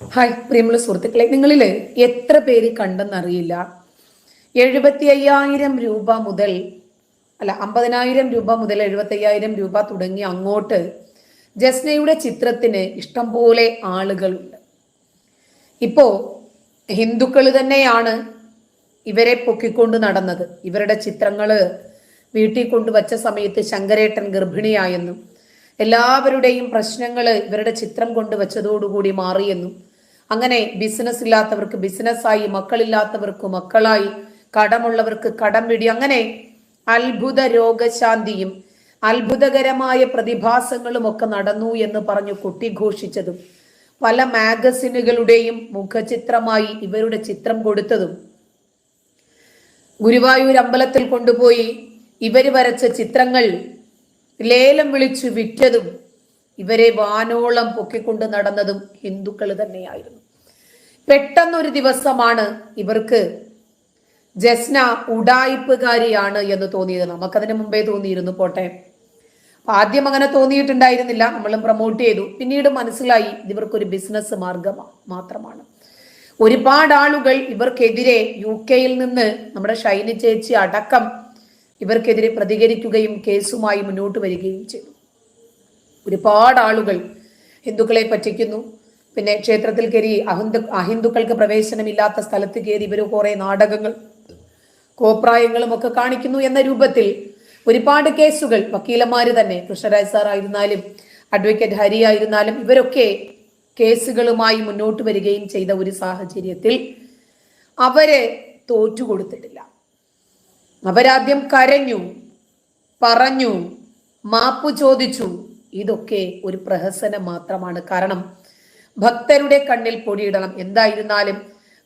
Hi പ്രിയമുള്ള സുഹൃത്തുക്കളെ, നിങ്ങളിൽ എത്ര പേര് കണ്ടെന്നറിയില്ല. 75,000 രൂപ മുതൽ 50,000 രൂപ മുതൽ 75,000 രൂപ തുടങ്ങി അങ്ങോട്ട് ജസ്നയുടെ ചിത്രത്തിന് ഇഷ്ടം പോലെ ആളുകളുണ്ട്. ഇപ്പോ ഹിന്ദുക്കൾ തന്നെയാണ് ഇവരെ പൊക്കിക്കൊണ്ട് നടന്നത്. ഇവരുടെ ചിത്രങ്ങള് വീട്ടിൽ കൊണ്ടുവച്ച സമയത്ത് ശങ്കരേട്ടൻ ഗർഭിണിയായെന്നും എല്ലാവരുടെയും പ്രശ്നങ്ങൾ ഇവരുടെ ചിത്രം കൊണ്ടുവച്ചതോടുകൂടി മാറിയെന്നും അങ്ങനെ ബിസിനസ് ഇല്ലാത്തവർക്ക് ബിസിനസ്സായി, മക്കളില്ലാത്തവർക്ക് മക്കളായി, കടമുള്ളവർക്ക് കടം പിടി, അങ്ങനെ അത്ഭുത രോഗശാന്തിയും അത്ഭുതകരമായ പ്രതിഭാസങ്ങളും ഒക്കെ നടന്നു എന്ന് പറഞ്ഞു കൊട്ടിഘോഷിച്ചതും പല മാഗസിനുകളുടെയും മുഖചിത്രമായി ഇവരുടെ ചിത്രം കൊടുത്തതും ഗുരുവായൂർ അമ്പലത്തിൽ കൊണ്ടുപോയി ഇവര് വരച്ച ചിത്രങ്ങൾ ലേലം വിളിച്ചു വിറ്റതും ഇവരെ വാനോളം പൊക്കിക്കൊണ്ട് നടന്നതും ഹിന്ദുക്കൾ തന്നെയായിരുന്നു. പെട്ടെന്നൊരു ദിവസമാണ് ഇവർക്ക് ജസ്ന ഉഡായിപ്പുകാരിയാണ് എന്ന് തോന്നിയത്. നമുക്കതിന് മുമ്പേ തോന്നിയിരുന്നു, പോട്ടെ. ആദ്യം അങ്ങനെ തോന്നിയിട്ടുണ്ടായിരുന്നില്ല, നമ്മളും പ്രൊമോട്ട് ചെയ്തു. പിന്നീട് മനസ്സിലായി ഇവർക്കൊരു ബിസിനസ് മാർഗം മാത്രമാണ്. ഒരുപാട് ആളുകൾ ഇവർക്കെതിരെ UK നിന്ന് നമ്മുടെ ഷൈനി ചേച്ചി അടക്കം ഇവർക്കെതിരെ പ്രതികരിക്കുകയും കേസുമായി മുന്നോട്ട് വരികയും ചെയ്തു. ഒരുപാട് ആളുകൾ ഹിന്ദുക്കളെ പറ്റിക്കുന്നു. പിന്നെ ക്ഷേത്രത്തിൽ കയറി അഹിന്ദുക്കൾക്ക് പ്രവേശനമില്ലാത്ത സ്ഥലത്ത് കയറി ഇവർ കുറെ നാടകങ്ങൾ കോപ്രായങ്ങളും ഒക്കെ കാണിക്കുന്നു എന്ന രൂപത്തിൽ ഒരുപാട് കേസുകൾ വക്കീലന്മാര് തന്നെ, കൃഷ്ണരാജ് സാർ ആയിരുന്നാലും അഡ്വക്കേറ്റ് ഹരി ആയിരുന്നാലും ഇവരൊക്കെ കേസുകളുമായി മുന്നോട്ട് വരികയും ചെയ്ത ഒരു സാഹചര്യത്തിൽ അവര് തോറ്റുകൊടുത്തിട്ടില്ല. അവരാദ്യം കരഞ്ഞു, പറഞ്ഞു, മാപ്പു ചോദിച്ചു. ഇതൊക്കെ ഒരു പ്രഹസനം മാത്രമാണ്. കാരണം ഭക്തരുടെ കണ്ണിൽ പൊടിയിടണം. എന്തായിരുന്നാലും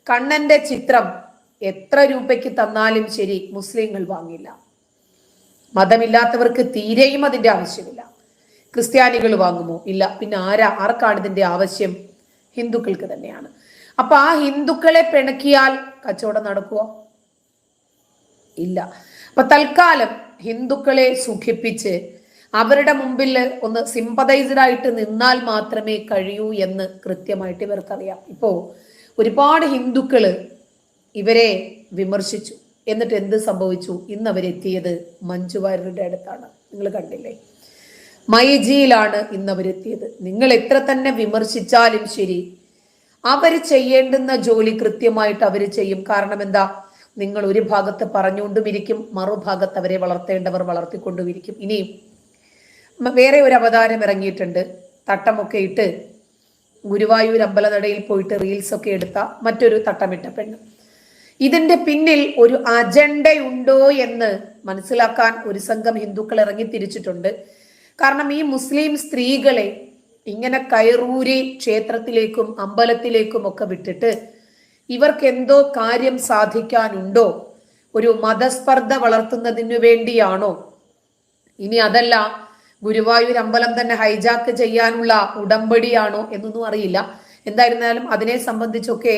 കണ്ണന്റെ ചിത്രം എത്ര രൂപയ്ക്ക് തന്നാലും ശരി മുസ്ലിങ്ങൾ വാങ്ങില്ല. മതമില്ലാത്തവർക്ക് തീരെയും അതിന്റെ ആവശ്യമില്ല. ക്രിസ്ത്യാനികൾ വാങ്ങുമോ? ഇല്ല. പിന്നെ ആർക്കാണ് ഇതിന്റെ ആവശ്യം? ഹിന്ദുക്കൾക്ക് തന്നെയാണ്. അപ്പൊ ആ ഹിന്ദുക്കളെ പിണക്കിയാൽ കച്ചവടം നടക്കുവോ? ഇല്ല. അപ്പൊ തൽക്കാലം ഹിന്ദുക്കളെ സുഖിപ്പിച്ച് അവരുടെ മുമ്പിൽ ഒന്ന് സിമ്പതൈസ്ഡ് ആയിട്ട് നിന്നാൽ മാത്രമേ കഴിയൂ എന്ന് കൃത്യമായിട്ട് ഇവർക്കറിയാം. ഇപ്പോ ഒരുപാട് ഹിന്ദുക്കള് ഇവരെ വിമർശിച്ചു. എന്നിട്ട് എന്ത് സംഭവിച്ചു? ഇന്ന് അവരെത്തിയത് മഞ്ജു വാര്യരുടെ അടുത്താണ്. നിങ്ങൾ കണ്ടില്ലേ? മൈജിയിലാണ് ഇന്ന് അവരെത്തിയത്. നിങ്ങൾ എത്ര തന്നെ വിമർശിച്ചാലും ശരി, അവർ ചെയ്യേണ്ടുന്ന ജോലി കൃത്യമായിട്ട് അവർ ചെയ്യും. കാരണം എന്താ? നിങ്ങൾ ഒരു ഭാഗത്ത് പറഞ്ഞുകൊണ്ടും ഇരിക്കും, മറുഭാഗത്ത് അവരെ വളർത്തേണ്ടവർ വളർത്തിക്കൊണ്ടുമിരിക്കും. ഇനിയും വേറെ ഒരു അവതാരം ഇറങ്ങിയിട്ടുണ്ട്. തട്ടമൊക്കെ ഇട്ട് ഗുരുവായൂർ അമ്പലനടയിൽ പോയിട്ട് റീൽസ് ഒക്കെ എടുത്ത മറ്റൊരു തട്ടമിട്ട പെണ്ണ്. ഇതിന്റെ പിന്നിൽ ഒരു അജണ്ടയുണ്ടോ എന്ന് മനസ്സിലാക്കാൻ ഒരു സംഘം ഹിന്ദുക്കൾ ഇറങ്ങി തിരിച്ചിട്ടുണ്ട്. കാരണം ഈ മുസ്ലിം സ്ത്രീകളെ ഇങ്ങനെ കയറൂരി ക്ഷേത്രത്തിലേക്കും അമ്പലത്തിലേക്കും ഒക്കെ വിട്ടിട്ട് ഇവർക്ക് എന്തോ കാര്യം സാധിക്കാനുണ്ടോ? ഒരു മതസ്പർദ്ധ വളർത്തുന്നതിനു വേണ്ടിയാണോ? ഇനി അതല്ല ഗുരുവായൂർ അമ്പലം തന്നെ ഹൈജാക്ക് ചെയ്യാനുള്ള ഉടമ്പടിയാണോ എന്നൊന്നും അറിയില്ല. എന്തായിരുന്നാലും അതിനെ സംബന്ധിച്ചൊക്കെ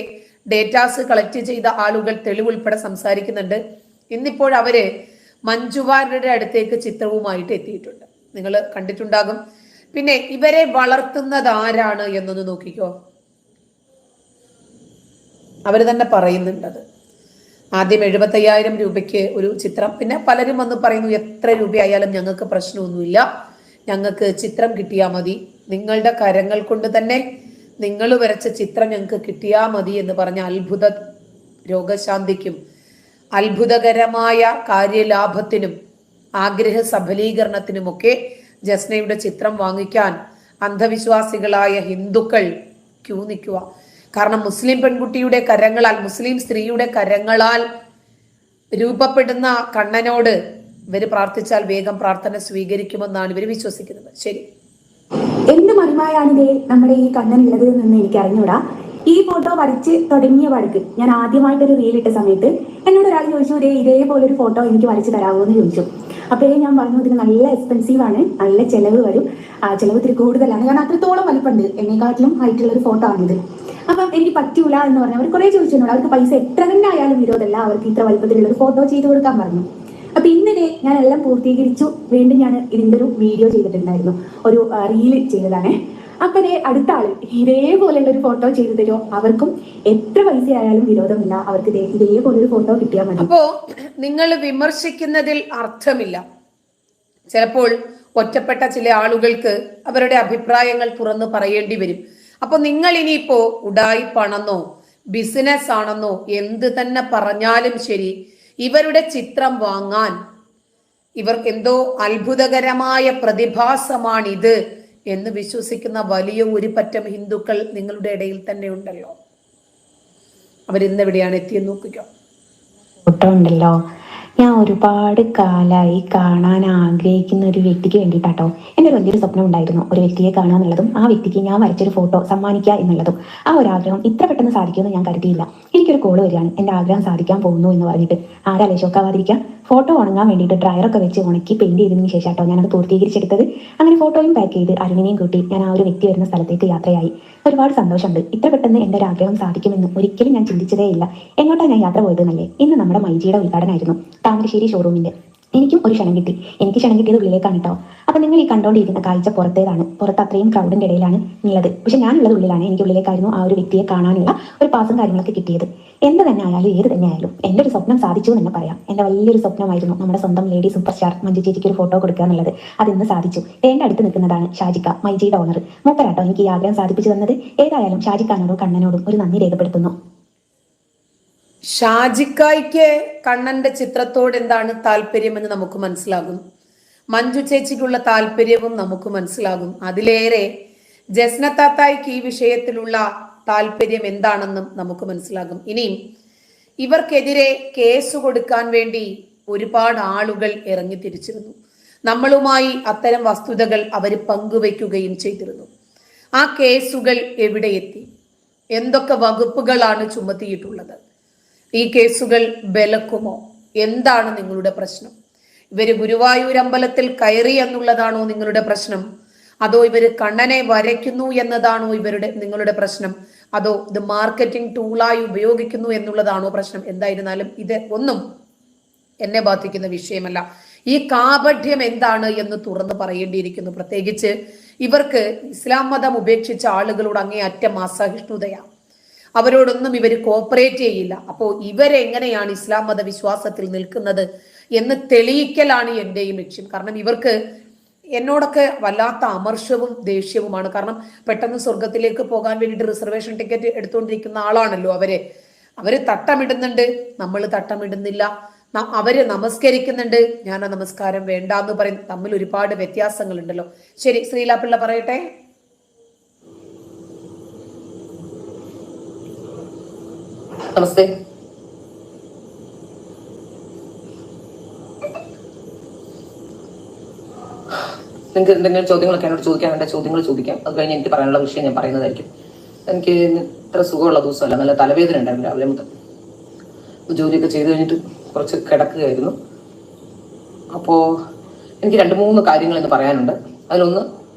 ഡേറ്റാസ് കളക്ട് ചെയ്ത ആളുകൾ തെളിവുൾപ്പെടെ സംസാരിക്കുന്നുണ്ട്. ഇന്നിപ്പോൾ അവര് മഞ്ജുവാരുടെ അടുത്തേക്ക് ചിത്രവുമായിട്ട് എത്തിയിട്ടുണ്ട്. നിങ്ങൾ കണ്ടിട്ടുണ്ടാകും. പിന്നെ ഇവരെ വളർത്തുന്നത് ആരാണ് എന്നൊന്ന് നോക്കിക്കോ. അവര് തന്നെ പറയുന്നുണ്ടത്. ആദ്യം 75,000 രൂപയ്ക്ക് ഒരു ചിത്രം. പിന്നെ പലരും വന്ന് പറയുന്നു എത്ര രൂപയായാലും ഞങ്ങൾക്ക് പ്രശ്നമൊന്നുമില്ല, ഞങ്ങൾക്ക് ചിത്രം കിട്ടിയാൽ മതി, നിങ്ങളുടെ കരങ്ങൾ കൊണ്ട് തന്നെ നിങ്ങൾ വരച്ച ചിത്രം ഞങ്ങൾക്ക് കിട്ടിയാൽ മതി എന്ന് പറഞ്ഞ അത്ഭുത രോഗശാന്തിക്കും അത്ഭുതകരമായ കാര്യലാഭത്തിനും ആഗ്രഹ സഫലീകരണത്തിനുമൊക്കെ ജസ്നയുടെ ചിത്രം വാങ്ങിക്കാൻ അന്ധവിശ്വാസികളായ ഹിന്ദുക്കൾ ക്യൂ നിൽക്കുക. കാരണം മുസ്ലിം പെൺകുട്ടിയുടെ കരങ്ങളാൽ, മുസ്ലിം സ്ത്രീയുടെ കരങ്ങളാൽ രൂപപ്പെടുന്ന കണ്ണനോട് ഇവര് പ്രാർത്ഥിച്ചാൽ വേഗം പ്രാർത്ഥന സ്വീകരിക്കുമെന്നാണ് ഇവർ വിശ്വസിക്കുന്നത്. ശരി, എന്ത് മറിമായാണിതേ നമ്മുടെ ഈ കണ്ണൻ ഉള്ളത് എന്ന് എനിക്ക് അറിഞ്ഞൂടാ. ഈ ഫോട്ടോ വരച്ച് തുടങ്ങിയ വഴക്ക് ഞാൻ ആദ്യമായിട്ടൊരു റീലിട്ട സമയത്ത് എന്നോട് ഒരാൾ ചോദിച്ചു, ഇതേപോലെ ഒരു ഫോട്ടോ എനിക്ക് വരച്ച് തരാമോ എന്ന് ചോദിച്ചു. അപ്പോഴേ ഞാൻ പറഞ്ഞു, ഇതിന് നല്ല എക്സ്പെൻസീവ് ആണ്, നല്ല ചെലവ് വരും, ചെലവ് ഇത്തിരി കൂടുതലാണ്, കാരണം അത്രത്തോളം വലിപ്പമുണ്ട്, എന്നെക്കാട്ടിലും ഹൈറ്റുള്ള ഒരു ഫോട്ടോ ആണിത്. അപ്പം എനിക്ക് പറ്റൂല എന്ന് പറഞ്ഞു. അവർ കുറെ ചോദിച്ചു, അവർക്ക് പൈസ എത്ര തന്നെ ആയാലും വിരോധമല്ല, അവർക്ക് ഇത്ര വലിപ്പത്തിലുള്ള ഒരു ഫോട്ടോ ചെയ്ത് കൊടുക്കാൻ പറഞ്ഞു. അപ്പൊ ഇന്നലെ ഞാൻ എല്ലാം പൂർത്തീകരിച്ചു. വീണ്ടും ഞാൻ ഇതിന്റെ ഒരു വീഡിയോ ചെയ്തിട്ടുണ്ടായിരുന്നു, ഒരു റീല് ചെയ്തതാണ്. അപ്പൊ അടുത്ത ആള് ഇതേപോലെയുള്ള ഒരു ഫോട്ടോ ചെയ്തു തരുമോ? അവർക്കും എത്ര പൈസ ആയാലും വിരോധമില്ല, അവർക്ക് ഇതേപോലെ ഒരു ഫോട്ടോ കിട്ടിയാൽ മതി. അപ്പോ നിങ്ങൾ വിമർശിക്കുന്നതിൽ അർത്ഥമില്ല. ചിലപ്പോൾ ഒറ്റപ്പെട്ട ചില ആളുകൾക്ക് അവരുടെ അഭിപ്രായങ്ങൾ തുറന്നു പറയേണ്ടി വരും. അപ്പൊ നിങ്ങൾ ഇനിയിപ്പോ ഉഡായിപ്പാണെന്നോ ബിസിനസ് ആണെന്നോ എന്ത് തന്നെ പറഞ്ഞാലും ശരി, ഇവരുടെ ചിത്രം വാങ്ങാൻ ഇവർക്ക് എന്തോ അത്ഭുതകരമായ പ്രതിഭാസമാണിത് എന്ന് വിശ്വസിക്കുന്ന വലിയ ഒരു പറ്റം ഹിന്ദുക്കൾ നിങ്ങളുടെ ഇടയിൽ തന്നെ ഉണ്ടല്ലോ. അവരിന്നെവിടെയാണ് എത്തിയെന്ന് നോക്കുക. ഫോട്ടോ ഉണ്ടല്ലോ, ഞാൻ ഒരുപാട് കാലമായി കാണാൻ ആഗ്രഹിക്കുന്ന ഒരു വ്യക്തിക്ക് വേണ്ടിയിട്ടാട്ടോ. എൻ്റെ ഒരു വലിയൊരു സ്വപ്നം ഉണ്ടായിരുന്നു, ഒരു വ്യക്തിയെ കാണുക എന്നുള്ളതും ആ വ്യക്തിക്ക് ഞാൻ വരച്ചൊരു ഫോട്ടോ സമ്മാനിക്കുക എന്നുള്ളതും. ആ ഒരു ആഗ്രഹം ഇത്ര പെട്ടെന്ന് സാധിക്കുമെന്ന് ഞാൻ കരുതിയില്ല. എനിക്കൊരു കോള് വരികയാണ്, എൻ്റെ ആഗ്രഹം സാധിക്കാൻ പോകുന്നു എന്ന് പറഞ്ഞിട്ട്. ആരാലേ ഷോക്കാവാതിരിക്കാം. ഫോട്ടോ ഉണങ്ങാൻ വേണ്ടിയിട്ട് ഡ്രയറൊക്കെ വെച്ച് ഉണക്കി പെയിന്റ് ചെയ്തതിന് ശേഷം കേട്ടോ ഞാനത് പൂർത്തീകരിച്ചെടുത്തത്. അങ്ങനെ ഫോട്ടോയും പാക്ക് ചെയ്ത് അരുണിനെയും കൂട്ടി ഞാൻ ആ ഒരു വ്യക്തി വരുന്ന സ്ഥലത്തേക്ക് യാത്രയായി. ഒരുപാട് സന്തോഷമുണ്ട്. ഇത്ര പെട്ടെന്ന് എൻ്റെ ഒരു ആഗ്രഹം സാധിക്കുമെന്ന് ഒരിക്കലും ഞാൻ ചിന്തിച്ചതേ ഇല്ല. എങ്ങോട്ടാണ് ഞാൻ യാത്ര പോയത് എന്നല്ലേ? ഇന്ന് നമ്മുടെ മൈജിയുടെ ഉദ്ഘാടനമായിരുന്നു, താമരശ്ശേരി ഷോറൂമിന്റെ. എനിക്കും ഒരു ക്ഷണം കിട്ടി. എനിക്ക് ക്ഷണം കിട്ടിയത് ഉള്ളിലേക്കാണ് കേട്ടോ. അപ്പൊ നിങ്ങൾ ഈ കണ്ടോണ്ടിരിക്കുന്ന കാഴ്ച പുറത്തേതാണ്. പുറത്ത് അത്രയും ക്രൗഡിന്റെ ഇടയിലാണ് ഉള്ളത്. പക്ഷെ ഞാനുള്ളത് ഉള്ളിലാണ്. എനിക്ക് ഉള്ളിലേക്കായിരുന്നു ആ ഒരു വ്യക്തിയെ കാണാനുള്ള ഒരു പാസും കാര്യങ്ങളൊക്കെ കിട്ടിയത്. എന്ത് തന്നെ ആയാലും ഏത് തന്നെ ആയാലും എൻ്റെ ഒരു സ്വപ്നം സാധിച്ചു എന്ന് തന്നെ പറയാം. എൻ്റെ വലിയൊരു സ്വപ്നമായിരുന്നു നമ്മുടെ സ്വന്തം ലേഡി സൂപ്പർ സ്റ്റാർ മഞ്ജു ചേച്ചിക്ക് ഒരു ഫോട്ടോ കൊടുക്കുക എന്നുള്ളത്. അതിന്ന് സാധിച്ചു. എൻ്റെ അടുത്ത് നിൽക്കുന്നതാണ് ഷാജിക്ക, മൈജിയുടെ ഓണർ. മൂപ്പരാട്ടോ എനിക്ക് ഈ ആഗ്രഹം സാധിപ്പിച്ചു തന്നത്. ഏതായാലും ഷാജിക്കാനോടും കണ്ണനോടും ഒരു നന്ദി രേഖപ്പെടുത്തുന്നു. ഷാജിക്കായ്ക്ക് കണ്ണന്റെ ചിത്രത്തോട് എന്താണ് താല്പര്യമെന്ന് നമുക്ക് മനസ്സിലാകും. മഞ്ജു ചേച്ചിക്കുള്ള താല്പര്യവും നമുക്ക് മനസ്സിലാകും. അതിലേറെ ജസ്ന താത്തായ്ക്ക് ഈ വിഷയത്തിലുള്ള താല്പര്യം എന്താണെന്നും നമുക്ക് മനസ്സിലാകും. ഇനിയും ഇവർക്കെതിരെ കേസ് കൊടുക്കാൻ വേണ്ടി ഒരുപാട് ആളുകൾ ഇറങ്ങി തിരിച്ചിരുന്നു. നമ്മളുമായി അത്തരം വസ്തുതകൾ അവർ പങ്കുവയ്ക്കുകയും ചെയ്തിരുന്നു. ആ കേസുകൾ എവിടെ എത്തി? എന്തൊക്കെ വകുപ്പുകളാണ് ചുമത്തിയിട്ടുള്ളത്? ഈ കേസുകൾ ബലക്കുമോ? എന്താണ് നിങ്ങളുടെ പ്രശ്നം? ഇവര് ഗുരുവായൂർ അമ്പലത്തിൽ കയറി എന്നുള്ളതാണോ നിങ്ങളുടെ പ്രശ്നം? അതോ ഇവര് കണ്ണനെ വരയ്ക്കുന്നു എന്നതാണോ നിങ്ങളുടെ പ്രശ്നം? അതോ ഇത് മാർക്കറ്റിംഗ് ടൂളായി ഉപയോഗിക്കുന്നു എന്നുള്ളതാണോ പ്രശ്നം? എന്തായിരുന്നാലും ഇത് ഒന്നും എന്നെ ബാധിക്കുന്ന വിഷയമല്ല. ഈ കാപഠ്യം എന്താണ് എന്ന് തുറന്നു പറയേണ്ടിയിരിക്കുന്നു. പ്രത്യേകിച്ച് ഇവർക്ക് ഇസ്ലാം മതം ഉപേക്ഷിച്ച ആളുകളോട് അങ്ങേയറ്റം അസഹിഷ്ണുതയാണ്. അവരോടൊന്നും ഇവർ കോപ്പറേറ്റ് ചെയ്യില്ല. അപ്പോൾ ഇവരെങ്ങനെയാണ് ഇസ്ലാം മത വിശ്വാസത്തിൽ നിൽക്കുന്നത് എന്ന് തെളിയിക്കലാണ് എന്റെയും ലക്ഷ്യം. കാരണം ഇവർക്ക് എന്നോടൊക്കെ വല്ലാത്ത അമർഷവും ദേഷ്യവുമാണ്. കാരണം പെട്ടെന്ന് സ്വർഗത്തിലേക്ക് പോകാൻ വേണ്ടിയിട്ട് റിസർവേഷൻ ടിക്കറ്റ് എടുത്തുകൊണ്ടിരിക്കുന്ന ആളാണല്ലോ അവര് തട്ടമിടുന്നുണ്ട്, നമ്മൾ തട്ടമിടുന്നില്ല. അവര് നമസ്കരിക്കുന്നുണ്ട്, ഞാൻ ആ നമസ്കാരം വേണ്ട എന്ന് പറയും. തമ്മിൽ ഒരുപാട് വ്യത്യാസങ്ങൾ ഉണ്ടല്ലോ. ശരി, ശ്രീലാപിള്ള പറയട്ടെ. നമസ്തേ. നിങ്ങൾക്ക് എന്തെങ്കിലും ചോദ്യങ്ങളൊക്കെ എന്നോട് ചോദിക്കാനുണ്ട്, ചോദ്യങ്ങൾ ചോദിക്കാം. അത് കഴിഞ്ഞ് എനിക്ക് പറയാനുള്ള വിഷയം ഞാൻ പറയുന്നതായിരിക്കും. എനിക്ക് ഇത്ര സുഖമുള്ള ദിവസമല്ല, നല്ല തലവേദന ഉണ്ടായിരുന്നു രാവിലെ മുതൽ. ജോലിയൊക്കെ ചെയ്ത് കഴിഞ്ഞിട്ട് കുറച്ച് കിടക്കുകയായിരുന്നു. അപ്പോൾ എനിക്ക് 2-3 കാര്യങ്ങൾ ഇന്ന് പറയാനുണ്ട്. അതിലൊന്ന്,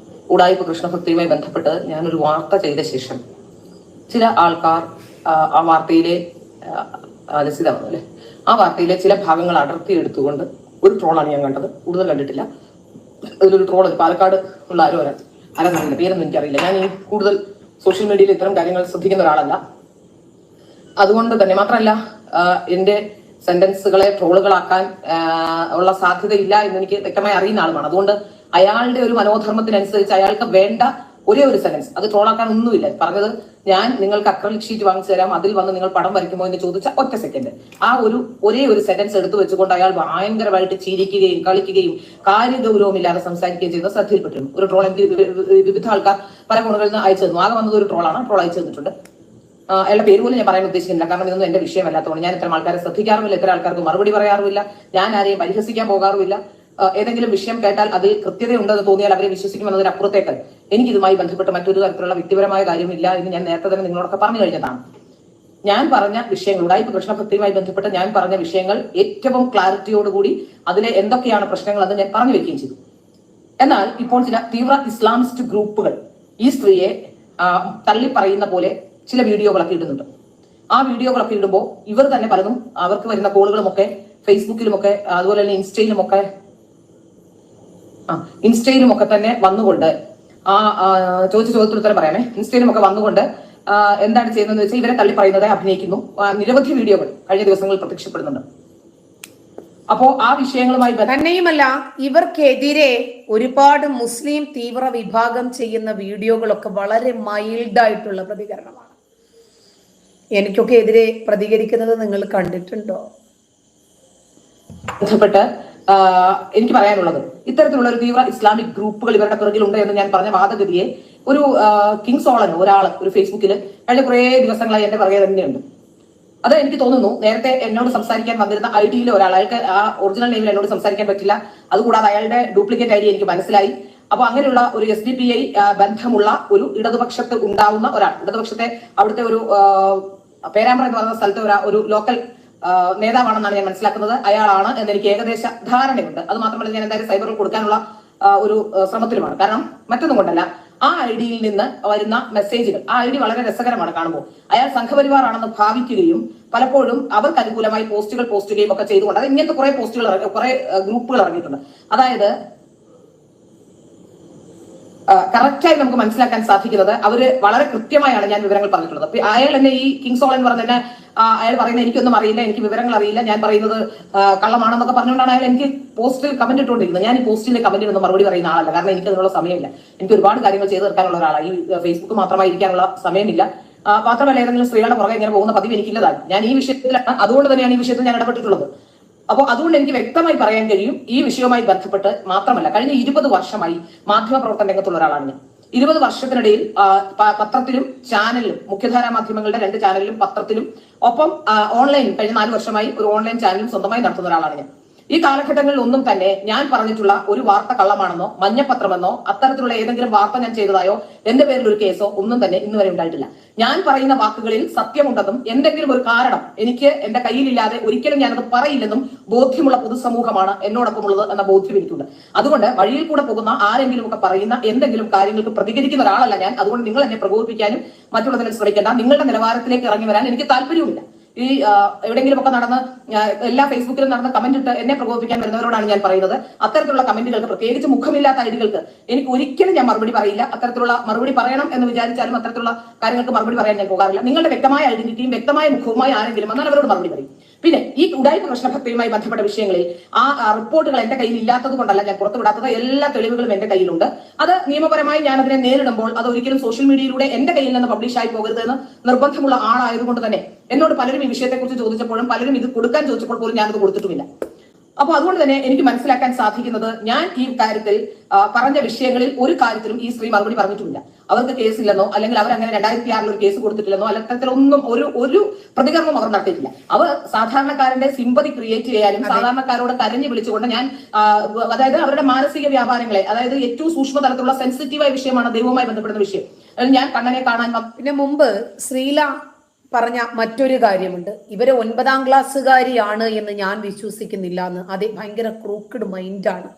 ഉടായിപ്പ് കൃഷ്ണഭക്തിയുമായി ബന്ധപ്പെട്ട് ഞാനൊരു വാർത്ത ചെയ്ത ശേഷം ചില ആൾക്കാർ ആ വാർത്തയിലെ ലസിതമാണ് അല്ലെ, ആ വാർത്തയിലെ ചില ഭാഗങ്ങൾ അടർത്തിയെടുത്തുകൊണ്ട് ഒരു ട്രോളാണ് ഞാൻ കണ്ടത്. കൂടുതൽ കണ്ടിട്ടില്ല. അതിലൊരു ട്രോൾ പാലക്കാട് ഉള്ള ആരാന്നറിയില്ല, പേരൊന്നും എനിക്കറിയില്ല. ഞാൻ ഈ കൂടുതൽ സോഷ്യൽ മീഡിയയിൽ ഇത്തരം കാര്യങ്ങൾ ശ്രദ്ധിക്കുന്ന ഒരാളല്ല. അതുകൊണ്ട് തന്നെ മാത്രമല്ല, എന്റെ സെന്റൻസുകളെ ട്രോളുകളാക്കാൻ ഉള്ള സാധ്യതയില്ല എന്ന് എനിക്ക് വ്യക്തമായി അറിയുന്ന ആളുമാണ്. അതുകൊണ്ട് അയാളുടെ ഒരു മനോധർമ്മത്തിനനുസരിച്ച് അയാൾക്ക് വേണ്ട ഒരേ ഒരു സെന്റൻസ്, അത് ട്രോളാക്കാൻ ഒന്നുമില്ല. പറഞ്ഞത്, ഞാൻ നിങ്ങൾക്ക് അക്രലിക് ഷീറ്റ് വാങ്ങിച്ചു തരാം, അതിൽ വന്ന് നിങ്ങൾ പടം വരയ്ക്കുമോ എന്ന് ചോദിച്ച ഒറ്റ സെക്കൻഡ്. ആ ഒരേ ഒരു സെന്റൻസ് എടുത്തു വെച്ചുകൊണ്ട് അയാൾ ഭയങ്കരമായിട്ട് ചിരിക്കുകയും കളിക്കുകയും കാര്യഗൗരവമില്ലാതെ സംസാരിക്കുകയും ചെയ്ത ശ്രദ്ധയിൽപ്പെട്ടിരുന്നു. ഒരു ട്രോൾ എനിക്ക് വിവിധ ആൾക്കാർ പല കോണുകളിൽ നിന്ന് അയച്ചു തന്നു. ആകെ വന്നത് ഒരു ട്രോളാണ്. ട്രോൾ അയച്ചു തന്നിട്ടുണ്ട്. അയാളുടെ പേര് പോലും ഞാൻ പറയാൻ ഉദ്ദേശിക്കുന്നില്ല, കാരണം ഇതൊന്നും എന്റെ വിഷയമല്ലാത്തതുകൊണ്ട്. ഞാൻ ഇത്തരം ആൾക്കാരെ ശ്രദ്ധിക്കാറുമില്ല, ഇത്തരം ആൾക്കാർക്ക് മറുപടി പറയാറുമില്ല, ഞാൻ ആരെയും പരിഹസിക്കാൻ പോകാറുമില്ല. ഏതെങ്കിലും വിഷയം കേട്ടാൽ അതിൽ കൃത്യതയുണ്ടെന്ന് തോന്നിയാൽ അവരെ വിശ്വസിക്കുമെന്നതിനപ്പുറത്തേക്ക് എനിക്കിതുമായി ബന്ധപ്പെട്ട് മറ്റൊരു തരത്തിലുള്ള വ്യക്തിപരമായ കാര്യമില്ല എന്ന് ഞാൻ നേരത്തെ തന്നെ നിങ്ങളോടൊക്കെ പറഞ്ഞു കഴിഞ്ഞതാണ്. ഞാൻ പറഞ്ഞ വിഷയങ്ങൾ, ഉടായിപ്പ് കൃഷ്ണഭക്തിയുമായി ബന്ധപ്പെട്ട് ഞാൻ പറഞ്ഞ വിഷയങ്ങൾ ഏറ്റവും ക്ലാരിറ്റിയോടുകൂടി അതിലെ എന്തൊക്കെയാണ് പ്രശ്നങ്ങൾ അത് ഞാൻ പറഞ്ഞു വെക്കുകയും ചെയ്തു. എന്നാൽ ഇപ്പോൾ ചില തീവ്ര ഇസ്ലാമിസ്റ്റ് ഗ്രൂപ്പുകൾ ഈ സ്ത്രീയെ തള്ളി പറയുന്ന പോലെ ചില വീഡിയോകളൊക്കെ ഇടുന്നുണ്ട്. ആ വീഡിയോകളൊക്കെ ഇടുമ്പോൾ ഇവർ തന്നെ പലതും അവർക്ക് വരുന്ന കോളുകളുമൊക്കെ ഫേസ്ബുക്കിലുമൊക്കെ അതുപോലെ തന്നെ ഇൻസ്റ്റയിലുമൊക്കെ തന്നെ വന്നുകൊണ്ട് ചോദിച്ച ചോദ്യത്തിന് ഉത്തരം പറയാമേ. ഇൻസ്റ്റയിലും ഒക്കെ വന്നുകൊണ്ട് എന്താണ് ചെയ്യുന്നതെന്ന് വെച്ചാൽ ഇവരെ തള്ളി പറയുന്നത് അഭിനയിക്കുന്നു. നിരവധി വീഡിയോകൾ കഴിഞ്ഞ ദിവസങ്ങളിൽ പ്രത്യക്ഷപ്പെടുന്നുണ്ട്. അപ്പോ ആ വിഷയങ്ങളുമായി തന്നെയുമല്ല, ഇവർക്കെതിരെ ഒരുപാട് മുസ്ലിം തീവ്ര വിഭാഗം ചെയ്യുന്ന വീഡിയോകളൊക്കെ വളരെ മൈൽഡായിട്ടുള്ള പ്രതികരണമാണ്. എനിക്കൊക്കെ എതിരെ പ്രതികരിക്കുന്നത് നിങ്ങൾ കണ്ടിട്ടുണ്ടോ? ബന്ധപ്പെട്ട് എനിക്ക് പറയാനുള്ളത്, ഇത്തരത്തിലുള്ള ഒരു തീവ്ര ഇസ്ലാമിക് ഗ്രൂപ്പുകൾ ഇവരുടെ പിറകിലുണ്ട് എന്ന് ഞാൻ പറഞ്ഞ വാദഗതിയെ ഒരു കിങ് സോളൻ ഒരാള് ഒരു ഫേസ്ബുക്കിൽ കഴിഞ്ഞ കുറെ ദിവസങ്ങളായി എന്റെ പിറകെ തന്നെയുണ്ട്. അത് എനിക്ക് തോന്നുന്നു നേരത്തെ എന്നോട് സംസാരിക്കാൻ വന്നിരുന്ന ഐഡിയിലെ ഒരാൾ, അയാൾക്ക് ആ ഒറിജിനൽ നെയിമിൽ എന്നോട് സംസാരിക്കാൻ പറ്റില്ല, അതുകൂടാതെ അയാളുടെ ഡ്യൂപ്ലിക്കേറ്റ് ഐഡി എനിക്ക് മനസ്സിലായി. അപ്പൊ അങ്ങനെയുള്ള ഒരു SDPI ബന്ധമുള്ള ഒരു ഇടതുപക്ഷത്ത് ഉണ്ടാവുന്ന ഒരാൾ, ഇടതുപക്ഷത്തെ അവിടുത്തെ ഒരു പേരാമ്പ്ര എന്ന് പറയുന്ന സ്ഥലത്തെ ഒരു ലോക്കൽ നേതാവാണെന്നാണ് ഞാൻ മനസ്സിലാക്കുന്നത്. അയാളാണ് എന്ന് എനിക്ക് ഏകദേശ ധാരണയുണ്ട്. അത് മാത്രമല്ല, ഞാൻ എന്തായാലും സൈബറിൽ കൊടുക്കാനുള്ള ഒരു ശ്രമത്തിലുമാണ്. കാരണം മറ്റൊന്നും കൊണ്ടല്ല, ആ ഐഡിയിൽ നിന്ന് വരുന്ന മെസ്സേജുകൾ, ആ ഐഡി വളരെ രസകരമാണ് കാണുമ്പോൾ. അയാൾ സംഘപരിവാർ ആണെന്ന് ഭാവിക്കുകയും പലപ്പോഴും അവർക്ക് അനുകൂലമായി പോസ്റ്റുകൾ പോസ്റ്റ് ചെയ്യുകയും ഒക്കെ ചെയ്തുകൊണ്ട്, അത് ഇങ്ങനത്തെ കുറെ പോസ്റ്റുകൾ, കുറെ ഗ്രൂപ്പുകൾ ഇറങ്ങിയിട്ടുണ്ട്. അതായത് കറക്റ്റായി നമുക്ക് മനസ്സിലാക്കാൻ സാധിക്കുന്നത് അവര് വളരെ കൃത്യമായാണ് ഞാൻ വിവരങ്ങൾ പറഞ്ഞിട്ടുള്ളത്. അയാൾ എന്നെ ഈ കിങ് സോൾ എന്ന് പറഞ്ഞ തന്നെ അയാൾ പറയുന്നത് എനിക്കൊന്നും അറിയില്ല, എനിക്ക് വിവരങ്ങൾ അറിയില്ല, ഞാൻ പറയുന്നത് കള്ളമാണെന്നൊക്കെ പറഞ്ഞുകൊണ്ടാണ് അയാൾ എനിക്ക് പോസ്റ്റിൽ കമന്റ് ഇട്ടുകൊണ്ടിരിക്കുന്നത്. ഞാൻ ഈ പോസ്റ്റിലെ കമന്റിനൊന്നും മറുപടി പറയുന്ന ആളല്ല. കാരണം എനിക്ക് അതിനുള്ള സമയമില്ല. എനിക്ക് ഒരുപാട് കാര്യങ്ങൾ ചെയ്തു തീർക്കാനുള്ള ഒരാളാണ്. ഈ ഫേസ്ബുക്ക് മാത്രമായി ഇരിക്കാനുള്ള സമയമില്ല. മാത്രമല്ല, ഏതെങ്കിലും സ്ത്രീകളുടെ പുറകെ ഇങ്ങനെ പോകുന്ന പതിവ് എനിക്കില്ലതാണ്. ഞാൻ ഈ വിഷയത്തിലാണ്, അതുകൊണ്ട് തന്നെയാണ് ഈ വിഷയത്തിൽ ഞാൻ ഇടപെട്ടിട്ടുള്ളത്. അപ്പോൾ അതുകൊണ്ട് എനിക്ക് വ്യക്തമായി പറയാൻ കഴിയും, ഈ വിഷയവുമായി ബന്ധപ്പെട്ട് മാത്രമല്ല, കഴിഞ്ഞ 20 വർഷമായി മാധ്യമ പ്രവർത്തന രംഗത്തുള്ള ഒരാളാണ് ഞാൻ. 20 വർഷത്തിനിടയിൽ പത്രത്തിലും ചാനലിലും, മുഖ്യധാരാ മാധ്യമങ്ങളുടെ 2 ചാനലിലും പത്രത്തിലും ഒപ്പം ഓൺലൈനിലും കഴിഞ്ഞ 4 വർഷമായി ഒരു ഓൺലൈൻ ചാനലും സ്വന്തമായി നടത്തുന്ന ഒരാളാണ് ഞാൻ. ഈ കാലഘട്ടങ്ങളിൽ ഒന്നും തന്നെ ഞാൻ പറഞ്ഞിട്ടുള്ള ഒരു വാർത്ത കള്ളമാണെന്നോ മഞ്ഞപ്പത്രമെന്നോ അത്തരത്തിലുള്ള ഏതെങ്കിലും വാർത്ത ഞാൻ ചെയ്തതായോ എന്റെ പേരിൽ ഒരു കേസോ ഒന്നും തന്നെ ഇന്ന് വരെ ഉണ്ടായിട്ടില്ല. ഞാൻ പറയുന്ന വാക്കുകളിൽ സത്യമുണ്ടെന്നും എന്തെങ്കിലും ഒരു കാരണം എനിക്ക് എന്റെ കയ്യിലില്ലാതെ ഒരിക്കലും ഞാനത് പറയില്ലെന്നും ബോധ്യമുള്ള പൊതുസമൂഹമാണ് എന്നോടൊപ്പമുള്ളത് എന്ന ബോധ്യം എനിക്കുണ്ട്. അതുകൊണ്ട് വഴിയിൽ കൂടെ പോകുന്ന ആരെങ്കിലും ഒക്കെ പറയുന്ന എന്തെങ്കിലും കാര്യങ്ങൾക്ക് പ്രതികരിക്കുന്ന ഒരാളല്ല ഞാൻ. അതുകൊണ്ട് നിങ്ങൾ എന്നെ പ്രകോപിപ്പിക്കാനും മറ്റുള്ളതിനെ ശ്രമിക്കേണ്ട. നിങ്ങളുടെ നിലവാരത്തിലേക്ക് ഇറങ്ങി വരാൻ എനിക്ക് താല്പര്യവുമില്ല. ഈ എവിടെയെങ്കിലും ഒക്കെ നടന്ന് എല്ലാ ഫേസ്ബുക്കിലും നടന്ന് കമന്റ് ഇട്ട് എന്നെ പ്രകോപിപ്പിക്കാൻ വരുന്നവരോടാണ് ഞാൻ പറയുന്നത്, അത്തരത്തിലുള്ള കമന്റുകൾക്ക്, പ്രത്യേകിച്ച് മുഖമില്ലാത്ത ഐഡികൾക്ക് എനിക്ക് ഒരിക്കലും ഞാൻ മറുപടി പറയില്ല. അത്തരത്തിലുള്ള മറുപടി പറയണം എന്ന് വിചാരിച്ചാലും അത്തരത്തിലുള്ള കാര്യങ്ങൾക്ക് മറുപടി പറയാൻ ഞാൻ പോകാറില്ല. നിങ്ങളുടെ വ്യക്തമായ ഐഡന്റിറ്റിയും വ്യക്തമായ മുഖവുമായി ആരെങ്കിലും വന്നാൽ അവരോട് മറുപടി പറയും. പിന്നെ ഈ ഉഡായിപ്പ് പ്രശ്നഭക്തിയുമായി ബന്ധപ്പെട്ട വിഷയങ്ങളിൽ ആ റിപ്പോർട്ടുകൾ എന്റെ കയ്യിൽ ഇല്ലാത്തത് കൊണ്ടല്ല ഞാൻ പുറത്തുവിടാത്തത്. എല്ലാ തെളിവുകളും എന്റെ കയ്യിലുണ്ട്. അത് നിയമപരമായി ഞാൻ അതിനെ നേരിടുമ്പോൾ അത് ഒരിക്കലും സോഷ്യൽ മീഡിയയിലൂടെ എന്റെ കയ്യിൽ നിന്ന് പബ്ലിഷ് ആയി പോകരുത് എന്ന് നിർബന്ധമുള്ള ആളായതുകൊണ്ട് തന്നെ എന്നോട് പലരും ഈ വിഷയത്തെക്കുറിച്ച് ചോദിച്ചപ്പോഴും പലരും ഇത് കൊടുക്കാൻ ചോദിച്ചപ്പോൾ പോലും ഞാനത് കൊടുത്തിട്ടുമില്ല. അപ്പൊ അതുകൊണ്ട് തന്നെ എനിക്ക് മനസ്സിലാക്കാൻ സാധിക്കുന്നത്, ഞാൻ ഈ കാര്യത്തിൽ പറഞ്ഞ വിഷയങ്ങളിൽ ഒരു കാര്യത്തിലും ഈ സ്ത്രീ മറുപടി പറഞ്ഞിട്ടുമില്ല. അവർക്ക് കേസില്ലെന്നോ അല്ലെങ്കിൽ അവർ അങ്ങനെ 2006 ഒരു കേസ് കൊടുത്തിട്ടില്ലെന്നോ അത്തരത്തിലൊന്നും ഒരു പ്രതികരണവും അവർ നടത്തിയിട്ടില്ല. അവർ സാധാരണക്കാരന്റെ സിമ്പതി ക്രിയേറ്റ് ചെയ്യാനും സാധാരണക്കാരോട് കരഞ്ഞു വിളിച്ചുകൊണ്ട് ഞാൻ അതായത് അവരുടെ മാനസിക വ്യാപാരങ്ങളെ, അതായത് ഏറ്റവും സൂക്ഷ്മ തലത്തിലുള്ള സെൻസിറ്റീവായ വിഷയമാണ് ദൈവവുമായി ബന്ധപ്പെടുന്ന വിഷയം. ഞാൻ കണ്ണനെ കാണാൻ പിന്നെ മുമ്പ് ശ്രീല പറഞ്ഞ മറ്റൊരു കാര്യമുണ്ട്. ഇവര് 9ാം ക്ലാസ്സുകാരിയാണ് എന്ന് ഞാൻ വിശ്വസിക്കുന്നില്ല എന്ന്. അത് ഭയങ്കര ക്രൂക്കഡ് മൈൻഡാണ്.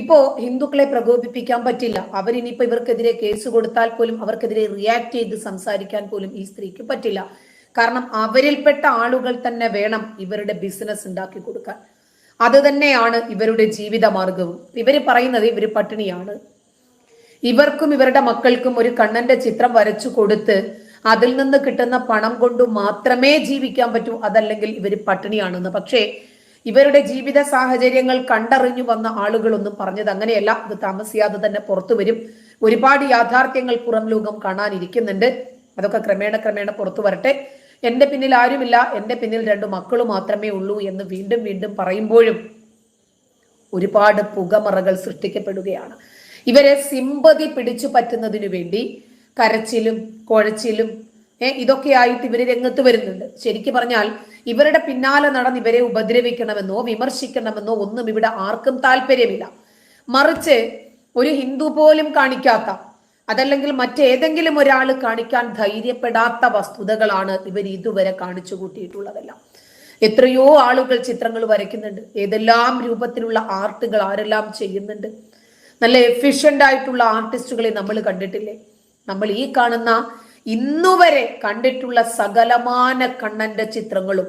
ഇപ്പോ ഹിന്ദുക്കളെ പ്രകോപിപ്പിക്കാൻ പറ്റില്ല. അവരിനിപ്പോ ഇവർക്കെതിരെ കേസ് കൊടുത്താൽ പോലും അവർക്കെതിരെ റിയാക്ട് ചെയ്ത് സംസാരിക്കാൻ പോലും ഈ സ്ത്രീക്ക് പറ്റില്ല. കാരണം അവരിൽപ്പെട്ട ആളുകൾ തന്നെ വേണം ഇവരുടെ ബിസിനസ് ഉണ്ടാക്കി കൊടുക്കാൻ. അത് തന്നെയാണ് ഇവരുടെ ജീവിത മാർഗവും. ഇവര് പറയുന്നത് ഇവര് പട്ടിണിയാണ്, ഇവർക്കും ഇവരുടെ മക്കൾക്കും ഒരു കണ്ണന്റെ ചിത്രം വരച്ചു കൊടുത്ത് അതിൽ നിന്ന് കിട്ടുന്ന പണം കൊണ്ട് മാത്രമേ ജീവിക്കാൻ പറ്റൂ, അതല്ലെങ്കിൽ ഇവർ പട്ടിണിയാണെന്ന്. പക്ഷേ ഇവരുടെ ജീവിത സാഹചര്യങ്ങൾ കണ്ടറിഞ്ഞു വന്ന ആളുകളൊന്നും പറഞ്ഞത് അങ്ങനെയല്ല. ഇത് താമസിയാതെ തന്നെ പുറത്തു വരും. ഒരുപാട് യാഥാർത്ഥ്യങ്ങൾ പുറം ലോകം കാണാനിരിക്കുന്നുണ്ട്. അതൊക്കെ ക്രമേണ പുറത്തു വരട്ടെ. എന്റെ പിന്നിൽ ആരുമില്ല, എന്റെ പിന്നിൽ 2 മക്കൾ മാത്രമേ ഉള്ളൂ എന്ന് വീണ്ടും വീണ്ടും പറയുമ്പോഴും ഒരുപാട് പുകമറകൾ സൃഷ്ടിക്കപ്പെടുകയാണ്. ഇവരെ സിമ്പതി പിടിച്ചു പറ്റുന്നതിനു വേണ്ടി കരച്ചിലും കുഴച്ചിലും ഇതൊക്കെ ആയിട്ട് ഇവര് രംഗത്ത് വരുന്നുണ്ട്. ശരിക്കും പറഞ്ഞാൽ ഇവരുടെ പിന്നാലെ നടന്ന് ഇവരെ ഉപദ്രവിക്കണമെന്നോ വിമർശിക്കണമെന്നോ ഒന്നും ഇവിടെ ആർക്കും താല്പര്യമില്ല. മറിച്ച് ഒരു ഹിന്ദു പോലും കാണിക്കാത്ത, അതല്ലെങ്കിൽ മറ്റേതെങ്കിലും ഒരാൾ കാണിക്കാൻ ധൈര്യപ്പെടാത്ത വസ്തുതകളാണ് ഇവർ ഇതുവരെ കാണിച്ചു കൂട്ടിയിട്ടുള്ളതെല്ലാം. എത്രയോ ആളുകൾ ചിത്രങ്ങൾ വരയ്ക്കുന്നുണ്ട്. ഏതെല്ലാം രൂപത്തിലുള്ള ആർട്ടുകൾ ആരെല്ലാം ചെയ്യുന്നുണ്ട്. നല്ല എഫിഷ്യന്റ് ആയിട്ടുള്ള ആർട്ടിസ്റ്റുകളെ നമ്മൾ കണ്ടിട്ടില്ലേ? നമ്മൾ ഈ കാണുന്ന ഇന്നുവരെ കണ്ടിട്ടുള്ള സകലമാന കണ്ണന്റെ ചിത്രങ്ങളും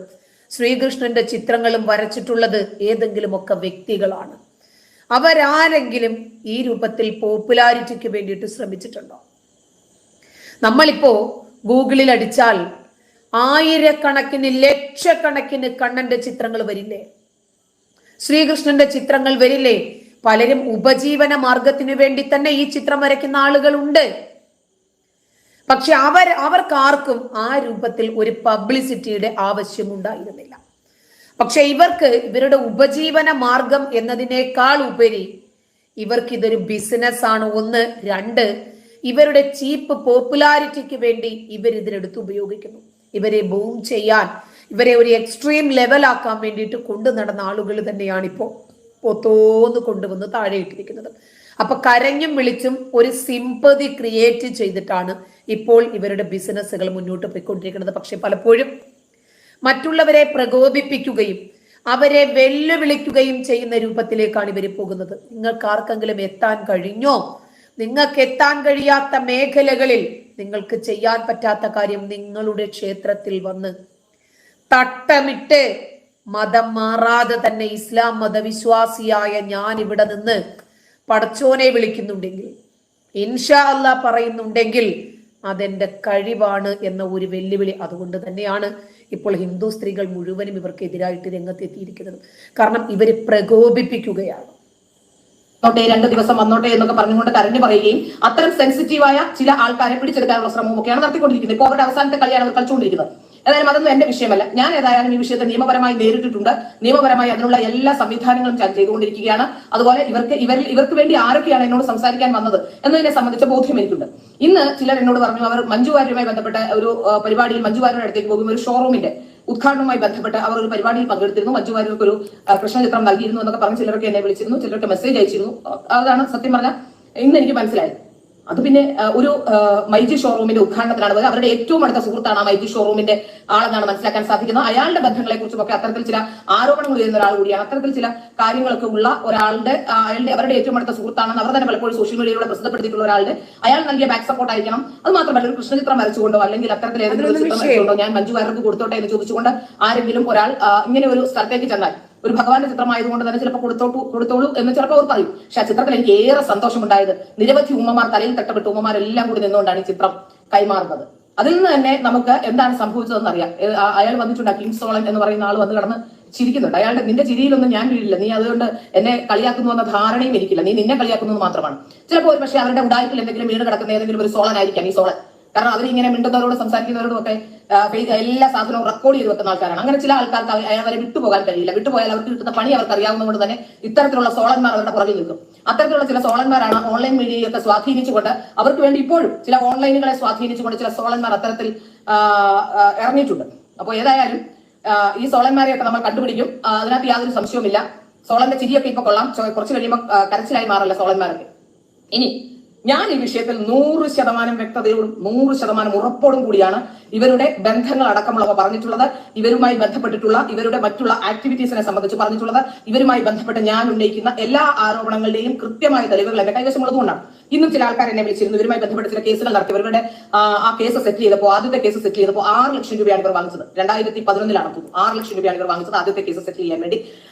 ശ്രീകൃഷ്ണന്റെ ചിത്രങ്ങളും വരച്ചിട്ടുള്ളത് ഏതെങ്കിലുമൊക്കെ വ്യക്തികളാണ്. അവരാരെങ്കിലും ഈ രൂപത്തിൽ പോപ്പുലാരിറ്റിക്ക് വേണ്ടിയിട്ട് ശ്രമിച്ചിട്ടുണ്ടോ? നമ്മളിപ്പോ ഗൂഗിളിൽ അടിച്ചാൽ ആയിരക്കണക്കിന് ലക്ഷക്കണക്കിന് കണ്ണന്റെ ചിത്രങ്ങൾ വരില്ലേ? ശ്രീകൃഷ്ണന്റെ ചിത്രങ്ങൾ വരില്ലേ? പലരും ഉപജീവന മാർഗത്തിനു വേണ്ടി തന്നെ ഈ ചിത്രം വരയ്ക്കുന്ന ആളുകളുണ്ട്. പക്ഷെ അവർക്കാർക്കും ആ രൂപത്തിൽ ഒരു പബ്ലിസിറ്റിയുടെ ആവശ്യമുണ്ടായിരുന്നില്ല. പക്ഷെ ഇവരുടെ ഉപജീവന മാർഗം എന്നതിനേക്കാൾ ഉപരി ഇവർക്ക് ഇതൊരു ബിസിനസ് ആണ്. ഒന്ന്. രണ്ട്, ഇവരുടെ ചീപ്പ് പോപ്പുലാരിറ്റിക്ക് വേണ്ടി ഇതിനെടുത്ത് ഉപയോഗിക്കുന്നു. ഇവരെ ബൂം ചെയ്യാൻ, ഇവരെ ഒരു എക്സ്ട്രീം ലെവലാക്കാൻ വേണ്ടിയിട്ട് കൊണ്ടു നടന്ന ആളുകൾ തന്നെയാണ് ഇപ്പോൾ പൊത്തോന്ന് കൊണ്ടുവന്ന് താഴെ ഇട്ടിരിക്കുന്നത്. അപ്പൊ കരഞ്ഞും വിളിച്ചും ഒരു സിമ്പതി ക്രിയേറ്റ് ചെയ്തിട്ടാണ് ഇപ്പോൾ ഇവരുടെ ബിസിനസ്സുകൾ മുന്നോട്ട് പോയിക്കൊണ്ടിരിക്കുന്നത്. പക്ഷെ പലപ്പോഴും മറ്റുള്ളവരെ പ്രകോപിപ്പിക്കുകയും അവരെ വെല്ലുവിളിക്കുകയും ചെയ്യുന്ന രൂപത്തിലേക്കാണ് ഇവർ പോകുന്നത്. നിങ്ങൾക്ക് ആർക്കെങ്കിലും എത്താൻ കഴിഞ്ഞോ? നിങ്ങൾക്ക് എത്താൻ കഴിയാത്ത മേഖലകളിൽ നിങ്ങൾക്ക് ചെയ്യാൻ പറ്റാത്ത കാര്യം നിങ്ങളുടെ ക്ഷേത്രത്തിൽ വന്ന് തട്ടമിട്ട് മതം മാറാതെ തന്നെ ഇസ്ലാം മതവിശ്വാസിയായ ഞാൻ ഇവിടെ നിന്ന് പടച്ചോനെ വിളിക്കുന്നുണ്ടെങ്കിൽ, ഇൻഷാ അല്ലാ പറയുന്നുണ്ടെങ്കിൽ അതെന്റെ കഴിവാണ് എന്ന ഒരു വെല്ലുവിളി. അതുകൊണ്ട് തന്നെയാണ് ഇപ്പോൾ ഹിന്ദു സ്ത്രീകൾ മുഴുവനും ഇവർക്കെതിരായിട്ട് രംഗത്തെത്തിയിരിക്കുന്നത്. കാരണം ഇവര് പ്രകോപിപ്പിക്കുകയാണ്. 2 ദിവസം വന്നോട്ടെ എന്നൊക്കെ പറഞ്ഞുകൊണ്ട് കരഞ്ഞു പറയുകയും അത്തരം സെൻസിറ്റീവായ ചില ആൾക്കാരെ പിടിച്ചെടുക്കാനുള്ള ശ്രമവും ഒക്കെയാണ് നടത്തിക്കൊണ്ടിരിക്കുന്നത്. ഇപ്പോൾ അവരുടെ അവസാനത്തെ കളിയാണ് അവർ കളിച്ചുകൊണ്ടിരിക്കുന്നത്. ഏതായാലും അതൊന്നും എന്റെ വിഷയമല്ല. ഞാൻ ഏതായാലും ഈ വിഷയത്തെ നിയമപരമായി നേരിട്ടിട്ടുണ്ട്. നിയമപരമായി അതിനുള്ള എല്ലാ സംവിധാനങ്ങളും ഞാൻ ചെയ്തുകൊണ്ടിരിക്കുകയാണ്. അതുപോലെ ഇവർക്ക് വേണ്ടി ആരൊക്കെയാണ് എന്നോട് സംസാരിക്കാൻ വന്നത് എന്നതിനെ സംബന്ധിച്ച ബോധ്യം എനിക്കുണ്ട്. ഇന്ന് ചിലർ എന്നോട് പറഞ്ഞു, അവർ മഞ്ജു വാര്യരുമായി ബന്ധപ്പെട്ട ഒരു പരിപാടിയിൽ മഞ്ജു വാര്യരുടെ അടുത്തേക്ക് പോകും, ഒരു ഷോറൂമിന്റെ ഉദ്ഘാടനവുമായി ബന്ധപ്പെട്ട് അവർ ഒരു പരിപാടിയിൽ പങ്കെടുത്തിരുന്നു. മഞ്ജു വാര്യർക്ക് ഒരു കൃഷ്ണചിത്രം നൽകിയിരുന്നു എന്നൊക്കെ പറഞ്ഞ് ചിലരൊക്കെ എന്നെ വിളിച്ചിരുന്നു, ചിലർക്ക് മെസ്സേജ് അയച്ചിരുന്നു. അതാണ് സത്യം പറഞ്ഞാൽ ഇന്ന് എനിക്ക് മനസ്സിലായത്. അത് പിന്നെ ഒരു മൈജി ഷോറൂമിന്റെ ഉദ്ഘാടനത്തിലാണ് പോയത്. അവരുടെ ഏറ്റവും അടുത്ത സുഹൃത്താണ് ആ മൈജി ഷോറൂമിന്റെ ആളെന്നാണ് മനസ്സിലാക്കാൻ സാധിക്കുന്നത്. അയാളുടെ ബന്ധങ്ങളെ കുറിച്ചുമൊക്കെ അത്തരത്തിൽ ചില ആരോപണങ്ങൾ ഉയരുന്ന ഒരാൾ കൂടിയാണ്. അത്തരത്തിൽ ചില കാര്യങ്ങളൊക്കെ ഉള്ള ഒരാളുടെ അവരുടെ ഏറ്റവും അടുത്ത സുഹൃത്താണെന്ന് അവർ തന്നെ പലപ്പോഴും സോഷ്യൽ മീഡിയയിലൂടെ പ്രസിദ്ധപ്പെടുത്തിയിട്ടുള്ള ഒരാളുടെ അയാൾ നൽകിയ ബാക്ക് സപ്പോർട്ട് ആയിരിക്കണം. അത് മാത്രമല്ല ഒരു കൃഷ്ണചിത്രം വരച്ചുകൊണ്ടോ അല്ലെങ്കിൽ അത്തരത്തിൽ ഏതെങ്കിലും ചിത്രം വരച്ചുകൊണ്ടോ ഞാൻ മഞ്ജു വാര്യർക്ക് കൊടുത്തോട്ടെ എന്ന് ചോദിച്ചുകൊണ്ട് ആരെങ്കിലും ഒരാൾ ഇങ്ങനെ ഒരു സ്ഥലത്തേക്ക് ചെന്നാൽ, ഒരു ഭഗവാന്റെ ചിത്രമായതുകൊണ്ട് തന്നെ ചിലപ്പോൾ കൊടുത്തോളൂ എന്ന് ചിലപ്പോൾ അവർ പറയും. പക്ഷെ ആ ചിത്രത്തിൽ എനിക്ക് ഏറെ സന്തോഷമുണ്ടായത് നിരവധി ഉമ്മമാർ, തലയിൽ തട്ടപ്പെട്ട ഉമ്മമാരെല്ലാം കൂടി നിന്നുകൊണ്ടാണ് ഈ ചിത്രം കൈമാറുന്നത്. അതിൽ നിന്ന് തന്നെ നമുക്ക് എന്താണ് സംഭവിച്ചതെന്ന് അറിയാം. അയാൾ വന്നിട്ടുണ്ട്, കിങ് സോളൻ എന്ന് പറയുന്ന ആൾ വന്ന് കടന്ന് ചിരിക്കുന്നുണ്ട്. നിന്റെ ചിരിയിലൊന്നും ഞാൻ വീഴില്ല, നീ അതുകൊണ്ട് എന്നെ കളിയാക്കുന്നു എന്ന ധാരണയും എനിക്കില്ല, നീ നിന്നെ കളിയാക്കുന്നത് മാത്രമാണ്. ചിലപ്പോൾ പക്ഷേ അവരുടെ ഉടായ്പിൽ എന്തെങ്കിലും വീണ് കിടക്കുന്ന ഏതെങ്കിലും ഒരു സോളൻ ആയിരിക്കാം ഈ സോളൻ. കാരണം അവരിങ്ങനെ മിണ്ടുന്നവരോട് സംസാരിക്കുന്നവരോടും ഒക്കെ എല്ലാ സാധനവും റെക്കോർഡ് ചെയ്ത് വെക്കുന്ന ആൾക്കാരാണ്. അങ്ങനെ ചില ആൾക്കാർക്ക് അവരെ വിട്ടുപോകാൻ കഴിയില്ല. വിട്ടുപോയാൽ അവർക്ക് കിട്ടുന്ന പണി അവർക്ക് അറിയാവുന്നതുകൊണ്ട് തന്നെ ഇത്തരത്തിലുള്ള സോളന്മാർ അവരുടെ പുറകിൽ നിൽക്കും. അത്തരത്തിലുള്ള ചില സോളന്മാരാണ് ഓൺലൈൻ മീഡിയയൊക്കെ സ്വാധീനിച്ചുകൊണ്ട് അവർക്ക് വേണ്ടി ഇപ്പോഴും ചില ഓൺലൈനുകളെ സ്വാധീനിച്ചുകൊണ്ട് ചില സോളന്മാർ അത്തരത്തിൽ ഇറങ്ങിയിട്ടുണ്ട്. അപ്പോൾ ഏതായാലും ഈ സോളന്മാരെയൊക്കെ നമ്മൾ കണ്ടുപിടിക്കും, അതിനകത്ത് യാതൊരു സംശയവുമില്ല. സോളന്റെ ചിരിയൊക്കെ ഇപ്പൊ കൊള്ളാം, കുറച്ച് കഴിയുമ്പോൾ കരച്ചിലായി മാറല്ല സോളന്മാരൊക്കെ. ഇനി ഞാൻ ഈ വിഷയത്തിൽ 100% വ്യക്തതയോടും 100% ഉറപ്പോടും കൂടിയാണ് ഇവരുടെ ബന്ധങ്ങൾ അടക്കമുള്ളവ പറഞ്ഞിട്ടുള്ളത്. ഇവരുമായി ബന്ധപ്പെട്ടിട്ടുള്ള ഇവരുടെ മറ്റുള്ള ആക്ടിവിറ്റീസിനെ സംബന്ധിച്ച് പറഞ്ഞിട്ടുള്ളത്. ഇവരുമായി ബന്ധപ്പെട്ട് ഞാൻ ഉന്നയിക്കുന്ന എല്ലാ ആരോപണങ്ങളുടെയും കൃത്യമായ തെളിവുകൾ എന്റെ കൈവശമുള്ളതുകൊണ്ടാണ്. ഇന്നും ചില ആൾക്കാർ എന്നെ വിളിച്ചിരുന്നു, ഇവരുമായി ബന്ധപ്പെട്ട് ചില കേസുകൾ നടത്തി. ഇവരുടെ ആ കേസ് സെറ്റിൽ ചെയ്തപ്പോൾ, ആദ്യത്തെ കേസ് സെറ്റിൽ ചെയ്തപ്പോൾ 6 ലക്ഷം രൂപയാണ് ഇവർ വാങ്ങിച്ചത്. 2011 6 ലക്ഷം രൂപയാണ് ഇവർ വാങ്ങിച്ചത് ആദ്യത്തെ കേസ് സെറ്റിൽ ചെയ്യാൻ വേണ്ടി.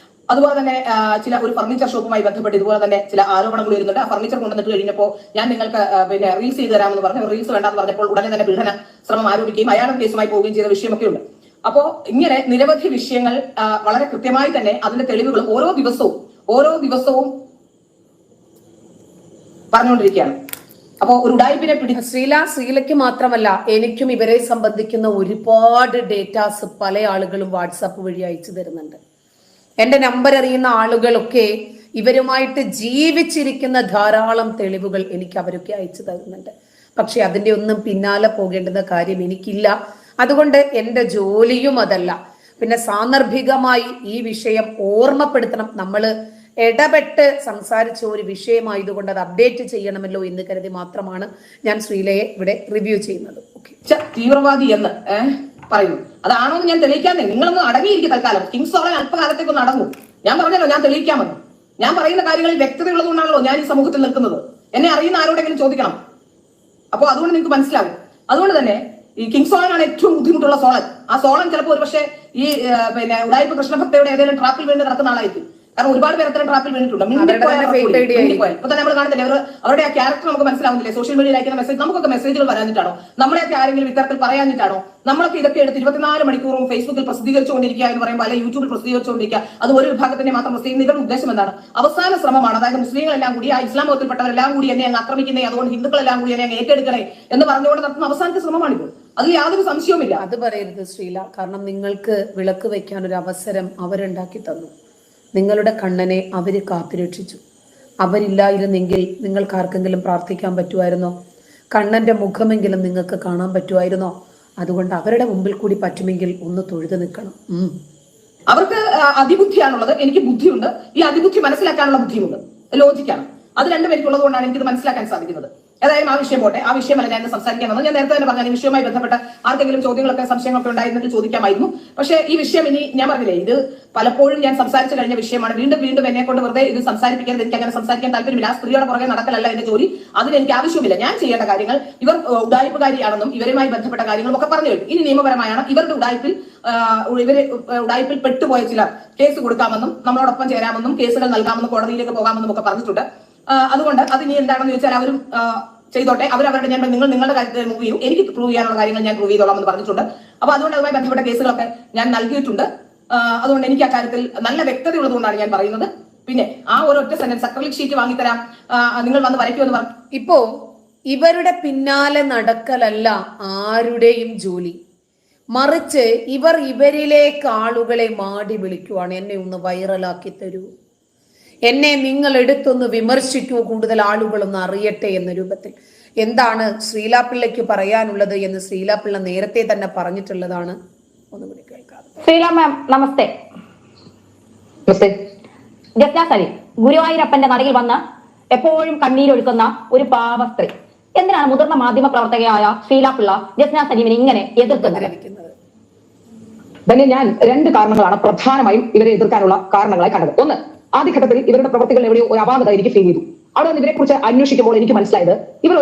അതുപോലെ തന്നെ ചില ഒരു ഫർണിച്ചർ ഷോപ്പുമായി ബന്ധപ്പെട്ട് ഇതുപോലെ തന്നെ ചില ആരോപണങ്ങൾ വരുന്നുണ്ട്. ആ ഫർണിച്ചർ കൊണ്ടുവന്നിട്ട് കഴിഞ്ഞപ്പോൾ ഞാൻ നിങ്ങൾക്ക് പിന്നെ റീൽസ് ചെയ്ത് തരാമെന്ന് പറഞ്ഞു. റീൽസ് വേണ്ടെന്ന് പറഞ്ഞപ്പോൾ ഉടനെ തന്നെ പീഡന ശ്രമം ആരോപിക്കുകയും അയാളും കേസുമായി പോവുകയും ചെയ്ത വിഷയമൊക്കെ ഉണ്ട്. അപ്പോ ഇങ്ങനെ നിരവധി വിഷയങ്ങൾ വളരെ കൃത്യമായി തന്നെ അതിന്റെ തെളിവുകൾ ഓരോ ദിവസവും പറഞ്ഞുകൊണ്ടിരിക്കുകയാണ്. അപ്പോ ഒരു ഉടായ്പിനെ ശ്രീലയ്ക്ക് മാത്രമല്ല എനിക്കും ഇവരെ സംബന്ധിക്കുന്ന ഒരുപാട് ഡേറ്റാസ് പല ആളുകളും വാട്സാപ്പ് വഴി അയച്ചു തരുന്നുണ്ട്. എന്റെ നമ്പർ അറിയുന്ന ആളുകളൊക്കെ ഇവരുമായിട്ട് ജീവിച്ചിരിക്കുന്ന ധാരാളം തെളിവുകൾ എനിക്ക് അവരൊക്കെ അയച്ചു തരുന്നുണ്ട്. പക്ഷെ അതിന്റെ ഒന്നും പിന്നാലെ പോകേണ്ടുന്ന കാര്യം എനിക്കില്ല. അതുകൊണ്ട് എന്റെ ജോലിയും അതല്ല. പിന്നെ സാന്ദർഭികമായി ഈ വിഷയം ഓർമ്മപ്പെടുത്തണം. നമ്മൾ ഇടപെട്ട് സംസാരിച്ച ഒരു വിഷയമായതുകൊണ്ട് അത് അപ്ഡേറ്റ് ചെയ്യണമല്ലോ എന്ന് കരുതി മാത്രമാണ് ഞാൻ ശ്രീലയെ ഇവിടെ റിവ്യൂ ചെയ്യുന്നത്. തീവ്രവാദി എന്ന് പറയുന്നു, അതാണോ എന്ന് ഞാൻ തെളിയിക്കാന്നേ. നിങ്ങളൊന്ന് അടങ്ങിയിരിക്കും തൽക്കാലം. കിങ് സോളൻ അല്പകാലത്തേക്ക് ഒന്ന് അടങ്ങും. ഞാൻ പറഞ്ഞല്ലോ, ഞാൻ തെളിയിക്കാമെന്ന്. ഞാൻ പറയുന്ന കാര്യങ്ങളിൽ വ്യക്തതയുള്ളതുകൊണ്ടാണല്ലോ ഞാൻ ഈ സമൂഹത്തിൽ നിൽക്കുന്നത്. എന്നെ അറിയുന്ന ആരോടെങ്കിലും ചോദിക്കണം. അപ്പോൾ അതുകൊണ്ട് നിങ്ങൾക്ക് മനസ്സിലാവും. അതുകൊണ്ട് തന്നെ ഈ കിങ് സോളനാണ് ഏറ്റവും ബുദ്ധിമുട്ടുള്ള സോളൻ. ആ സോളൻ ചിലപ്പോൾ ഒരു പക്ഷേ ഈ പിന്നെ ഉടായ്പ കൃഷ്ണഭക്തയുടെ ഏതെങ്കിലും ട്രാപ്പിൽ വീണ് കിടക്കുന്ന ആളായിരിക്കും. കാരണം ഒരുപാട് പേർ അത്തരം ട്രാപ്പിൽ വീണിട്ടുണ്ട്. ഇപ്പൊ തന്നെ നമ്മൾ കാണുന്നില്ലേ, അവരുടെ ആ ക്യാരക്ടർ നമുക്ക് മനസ്സിലാവുന്നില്ലേ? സോഷ്യൽ മീഡിയയിൽ അയക്കുന്ന മെസ്സേജ്, നമുക്കൊക്കെ മെസ്സേജുകൾ വരാഞ്ഞിട്ടാണോ? നമ്മളെയൊക്കെ ആരെങ്കിലും ഇത്തരത്തിൽ പറയാഞ്ഞിട്ടാണോ? നമ്മളൊക്കെ ഇതൊക്കെ എടുത്ത് 24 മണിക്കൂറും ഫേസ്ബുക്കിൽ പ്രസിദ്ധീകരിച്ചുകൊണ്ടിരിക്കുക എന്ന് പറയുമ്പോൾ, അല്ലെങ്കിൽ യൂട്യൂബിൽ പ്രസിദ്ധീകരിച്ചുകൊണ്ടിരിക്കുക, അത് ഒരു വിഭാഗത്തിന്റെ മാത്രം പ്രസിദ്ധീകരിക്കുന്ന ഇവരുടെ ഉദ്ദേശം എന്താണ്? അവസാന ശ്രമമാണ്. അതായത് മുസ്ലിങ്ങളെല്ലാം കൂടി, ആ ഇസ്ലാം മതത്തിൽപ്പെട്ടവരെല്ലാം കൂടി എന്നെ അങ്ങ് ആക്രമിക്കുന്നേ, അതുകൊണ്ട് ഹിന്ദുക്കളെല്ലാം കൂടി എന്നെ അങ്ങ് ഏറ്റെടുക്കണേ എന്ന് പറഞ്ഞുകൊണ്ട് നടത്തുന്ന അവസാനത്തെ ശ്രമമാണിത്. അതിൽ യാതൊരു സംശയവുമില്ല. അത് പറയരുത് ശ്രീല. കാരണം നിങ്ങൾക്ക് വിളക്ക് വെക്കാൻ ഒരു അവസരം അവരുണ്ടാക്കി തന്നു. നിങ്ങളുടെ കണ്ണനെ അവര് കാത്തുരക്ഷിച്ചു. അവരില്ലായിരുന്നെങ്കിൽ നിങ്ങൾക്ക് ആർക്കെങ്കിലും പ്രാർത്ഥിക്കാൻ പറ്റുമായിരുന്നോ? കണ്ണന്റെ മുഖമെങ്കിലും നിങ്ങൾക്ക് കാണാൻ പറ്റുമായിരുന്നോ? അതുകൊണ്ട് അവരുടെ മുമ്പിൽ കൂടി പറ്റുമെങ്കിൽ ഒന്ന് തൊഴുതു നിൽക്കണം. അവർക്ക് അതിബുദ്ധിയാണുള്ളത്, എനിക്ക് ബുദ്ധിയുണ്ട്. ഈ അതിബുദ്ധി മനസ്സിലാക്കാനുള്ള ബുദ്ധിയുണ്ട്, ലോജിക്കാണ്. അത് രണ്ടും എനിക്കുള്ളത് കൊണ്ടാണ് എനിക്കിത് മനസ്സിലാക്കാൻ സാധിക്കുന്നത്. ഏതായാലും ആ വിഷയം പോട്ടെ. ആ വിഷയമല്ല ഞാൻ സംസാരിക്കാൻ വന്നത്. ഞാൻ നേരത്തെ തന്നെ പറഞ്ഞ ഈ വിഷയവുമായി ബന്ധപ്പെട്ട ആർക്കെങ്കിലും ചോദ്യങ്ങളൊക്കെ സംശയങ്ങളൊക്കെ ഉണ്ടായിരുന്നെങ്കിൽ ചോദിക്കാമായിരുന്നു. പക്ഷേ ഈ വിഷയം ഇനി ഞാൻ പറഞ്ഞില്ലേ, ഇത് പലപ്പോഴും ഞാൻ സംസാരിച്ചു കഴിഞ്ഞ വിഷയമാണ്. വീണ്ടും എന്നെ കൊണ്ട് വെറുതെ ഇത് സംസാരിപ്പിക്കരുത്. എനിക്ക് അങ്ങനെ സംസാരിക്കാൻ താല്പര്യമില്ല. ആ സ്ത്രീയുടെ പുറകെ നടക്കലല്ല എന്റെ ജോലി. അതിന് എനിക്ക് ആവശ്യമില്ല. ഞാൻ ചെയ്യേണ്ട കാര്യങ്ങൾ, ഇവർ ഉഡായിപ്പുകാരിയാണെന്നും ഇവരുമായി ബന്ധപ്പെട്ട കാര്യങ്ങളും ഒക്കെ പറഞ്ഞു കഴിഞ്ഞു. ഇനി നിയമപരമായാണ് ഇവരുടെ ഉഡായിപ്പിൽ പെട്ടുപോയ ചിലർ കേസ് കൊടുക്കാമെന്നും നമ്മളോടൊപ്പം ചേരാമെന്നും കേസുകൾ നൽകാമെന്നും കോടതിയിലേക്ക് പോകാമെന്നും ഒക്കെ പറഞ്ഞിട്ടുണ്ട്. അതുകൊണ്ട് അത് ഇനി എന്താണെന്ന് ചോദിച്ചാൽ അവരും ചെയ്തോട്ടെ. അവരവരുടെ നിങ്ങളുടെ കാര്യത്തിൽ മൂവ് ചെയ്യും, എനിക്ക് പ്രൂവ് ചെയ്യാനുള്ള കാര്യങ്ങൾ ഞാൻ പ്രൂവ് ചെയ്തോളാം എന്ന് പറഞ്ഞിട്ടുണ്ട്. അപ്പൊ അതുകൊണ്ട് അതുമായി ബന്ധപ്പെട്ട കേസുകളൊക്കെ ഞാൻ നൽകിയിട്ടുണ്ട്. അതുകൊണ്ട് എനിക്ക് ആ കാര്യത്തിൽ നല്ല വ്യക്തത ഉള്ളതുകൊണ്ടാണ് ഞാൻ പറയുന്നത്. പിന്നെ ആ ഒരൊറ്റ സെന്റൻസ്, അക്രലിക് ഷീറ്റ് വാങ്ങിത്തരാം, നിങ്ങൾ വന്ന് വരയ്ക്കുമെന്ന് പറഞ്ഞു. ഇപ്പോ ഇവരുടെ പിന്നാലെ നടക്കലല്ല ആരുടെയും ജോലി, മറിച്ച് ഇവരിലേക്ക് ആളുകളെ മാടി വിളിക്കുവാണ്. എന്നെ ഒന്ന് വൈറലാക്കി തരൂ, എന്നെ നിങ്ങൾ എടുത്തൊന്ന് വിമർശിക്കൂ, കൂടുതൽ ആളുകളൊന്ന് അറിയട്ടെ എന്ന രൂപത്തിൽ. എന്താണ് ശ്രീലാപിള്ളയ്ക്ക് പറയാനുള്ളത് എന്ന് ശ്രീലാപിള്ള നേരത്തെ തന്നെ പറഞ്ഞിട്ടുള്ളതാണ്. ഒന്നുകൂടി കേൾക്കാം. ശ്രീല മാം നമസ്തേ. ജസ്ന സലീം ഗുരുവായൂരപ്പന്റെ നടയിൽ വന്ന് എപ്പോഴും കണ്ണീരൊഴുക്കുന്ന ഒരു പാവ സ്ത്രീ. എന്തിനാണ് മുതിർന്ന മാധ്യമ പ്രവർത്തകയായ ശ്രീലാപിള്ള ജസ്ന സലീമിനെ ഇങ്ങനെ എതിർക്കുന്നത്? ഞാൻ 2 കാരണങ്ങളാണ് പ്രധാനമായും ഇവരെ എതിർക്കാനുള്ള കാരണങ്ങളായി കണ്ടത്. ഒന്ന്, ആദ്യഘട്ടത്തിൽ ഇവരുടെ പ്രവർത്തികൾ എവിടെയോ ഒരു അപാകത എനിക്ക് ഫീൽ ചെയ്തു. അവിടെ നിന്ന് ഇവരെ കുറിച്ച് അന്വേഷിക്കുമ്പോൾ എനിക്ക് മനസ്സിലായത്, ഇവർ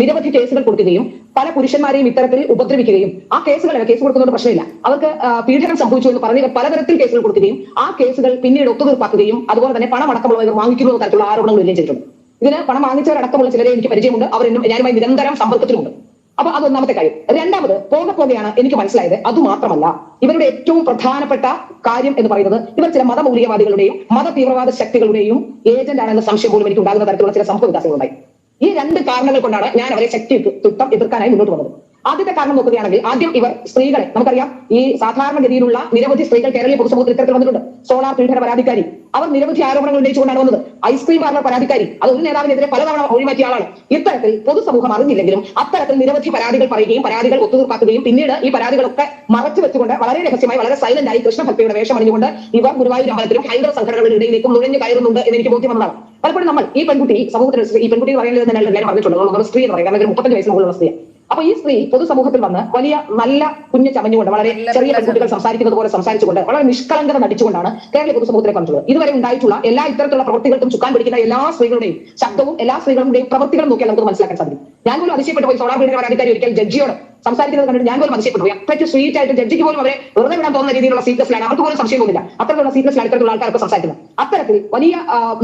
നിരവധി കേസുകൾ കൊടുക്കുകയും പല പുരുഷന്മാരെയും ഇത്തരത്തിൽ ഉപദ്രവിക്കുകയും, ആ കേസ് കൊടുക്കുന്നത് പ്രശ്നമില്ല, അവർക്ക് പീഡനം സംഭവിച്ചു എന്ന് പറഞ്ഞ് പലതരത്തിൽ കേസുകൾ കൊടുക്കുകയും ആ കേസുകൾ പിന്നീട് ഒത്തുതീർപ്പാക്കുകയും അതുപോലെ തന്നെ പണം അടക്കമുള്ളവർ വാങ്ങിക്കുന്ന തരത്തിലുള്ള ആരോപണങ്ങൾ ഉയരുകയും ചെയ്തിട്ടുണ്ട്. ഇതിന് പണം വാങ്ങിച്ചവരടക്കമുള്ള ചിലരെ എനിക്ക് പരിചയമുണ്ട്. ഞാനുമായി നിരന്തരം സമ്പർക്കത്തിലുമുണ്ട്. അപ്പൊ അത് ഒന്നാമത്തെ കാര്യം. രണ്ടാമത്, പോകെയാണ് എനിക്ക് മനസ്സിലായത് അതുമാത്രമല്ല, ഇവരുടെ ഏറ്റവും പ്രധാനപ്പെട്ട കാര്യം എന്ന് പറയുന്നത് ഇവർ ചില മതമൗലികവാദികളുടെയും മത തീവ്രവാദ ശക്തികളുടെയും ഏജന്റ് ആണെന്ന സംശയം പോലും എനിക്ക് ഉണ്ടാകുന്ന തരത്തിലുള്ള ചില സംഭവ വികാസങ്ങളുണ്ടായി. ഈ 2 കാരണങ്ങൾ കൊണ്ടാണ് ഞാൻ അവരെ ശക്തിയുക്തം എതിർക്കാനായി മുന്നോട്ട് വന്നത്. ആദ്യത്തെ കാരണം നോക്കുകയാണെങ്കിൽ, ആദ്യം ഇവർ സ്ത്രീകളെ, നമുക്കറിയാം ഈ സാധാരണഗതിയിലുള്ള നിരവധി സ്ത്രീകൾ കേരളീയ പൊതുസമൂഹത്തിൽ ഇത്തരത്തിൽ വന്നിട്ടുണ്ട്. സോളാർ പീഡന പരാതിക്കാരി, അവർ നിരവധി ആരോപണങ്ങൾ ഉന്നയിച്ചുകൊണ്ടാണ് വന്നത്. ഐസ്ക്രീം പാർലർ പരാതിക്കാരി, അത് ഒരു നേതാവിനെതിരെ പലതവണ ഒഴിമാറ്റിയ ആളാണ്. ഇത്തരത്തിൽ പൊതുസമൂഹം അറിഞ്ഞില്ലെങ്കിലും അത്തരത്തിൽ നിരവധി പരാതികൾ പറയുകയും പരാതികൾ ഒത്തുതീർപ്പാക്കുകയും പിന്നീട് ഈ പരാതികളൊക്കെ മറച്ചു വെച്ചുകൊണ്ട് വളരെ രഹസ്യമായി വളരെ സൈലന്റ് ആയി കൃഷ്ണഭക്തിയുടെ വേഷം അണിഞ്ഞുകൊണ്ട് ഇവർ ഗുരുവായൂർ അമ്പലത്തിലും ഹൈന്ദവ സംഘടനകളുടെ ഇടയിലേക്കും നുഴഞ്ഞു കയറുന്നുണ്ട് എന്ന് എനിക്ക് ബോധ്യം വന്നതാണ്. പലപ്പോഴും നമ്മൾ ഈ പെൺകുട്ടി സമൂഹത്തിൽ, ഈ പെൺകുട്ടി പറയുന്നത് തന്നെ എല്ലാവരും പറഞ്ഞിട്ടുണ്ട്, സ്ത്രീ എന്ന് പറയുന്നത് 35 വയസ്സിന് മുകളിലുള്ള സ്ത്രീ. അപ്പൊ ഈ സ്ത്രീ പൊതുസമൂഹത്തിൽ വന്ന് വലിയ നല്ല കുഞ്ഞ് ചമഞ്ഞുകൊണ്ട്, വളരെ ചെറിയ പെൺകുട്ടികൾ സംസാരിക്കുന്നത് പോലെ സംസാരിച്ചുകൊണ്ട്, വളരെ നിഷ്കളങ്കത നടിച്ചുകൊണ്ടാണ് കേരളീയ പൊതുസമൂഹത്തിലേക്ക് വന്നിട്ടുള്ളത്. ഇതുവരെ ഉണ്ടായിട്ടുള്ള എല്ലാ ഇത്തരത്തിലുള്ള പ്രവൃത്തികൾക്കും ചുക്കാൻ പിടിക്കുന്ന എല്ലാ സ്ത്രീകളുടെയും ശബ്ദവും എല്ലാ സ്ത്രീകളുടെയും പ്രവൃത്തികളും നോക്കിയാൽ നമുക്ക് മനസ്സിലാക്കാൻ സാധിക്കും. ഞാൻ പോലും അതിശയപ്പെട്ടു പോയി. സോളാർ പീഡന പരാതിക്കാരി ഒരിക്കൽ ജഡ്ജിയോട് സംസാരിക്കുന്നത് കണ്ടിട്ട് ഞാൻ പോലും അതിശയപ്പെട്ടു പോയി. അത്രയ്ക്ക് സ്വീറ്റ് ആയിട്ട് ജഡ്ജിക്ക് പോലും അവരെ വെറുതെ വിടാൻ തോന്നുന്ന രീതിയിലുള്ള സീക്രസിലാണ്, അവർക്ക് പോലും സംശയം തോന്നില്ല. അത്തരത്തിലുള്ള സീക്രസിലാണ് ഇത്തരത്തിലുള്ള ആൾക്കാരൊക്കെ സംസാരിക്കുന്നത്. അത്തരത്തിൽ വലിയ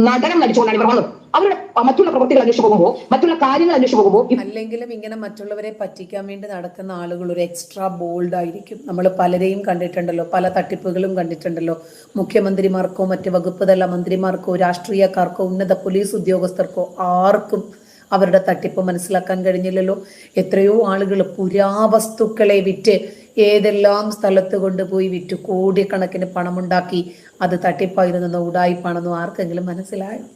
നടനം നടിച്ചുകൊണ്ടാണ് ഇവർ വന്നത്. അവരുടെ മറ്റുള്ള പ്രവൃത്തികൾ അന്വേഷിച്ച് പോകുമ്പോൾ, മറ്റുള്ള കാര്യങ്ങൾ അന്വേഷിച്ച് പോകുമ്പോൾ, അല്ലെങ്കിലും ഇങ്ങനെ മറ്റുള്ളവരെ പറ്റിക്കാൻ വേണ്ടി നടക്കുന്ന ആളുകൾ ഒരു എക്സ്ട്രാ ബോൾഡ് ആയിരിക്കും. നമ്മൾ പലരെയും കണ്ടിട്ടുണ്ടല്ലോ, പല തട്ടിപ്പുകളും കണ്ടിട്ടുണ്ടല്ലോ. മുഖ്യമന്ത്രിമാർക്കോ മറ്റ് വകുപ്പ് തല മന്ത്രിമാർക്കോ രാഷ്ട്രീയക്കാർക്കോ ഉന്നത പോലീസ് ഉദ്യോഗസ്ഥർക്കോ ആർക്കും അവരുടെ തട്ടിപ്പ് മനസ്സിലാക്കാൻ കഴിഞ്ഞില്ലല്ലോ. എത്രയോ ആളുകൾ പുരാവസ്തുക്കളെ വിറ്റ് ഏതെല്ലാം സ്ഥലത്ത് കൊണ്ടുപോയി വിറ്റ് കോടിക്കണക്കിന് പണമുണ്ടാക്കി. അത് തട്ടിപ്പായിരുന്നെന്നോ ഉടായിപ്പാണെന്നോ ആർക്കെങ്കിലും മനസ്സിലായോ?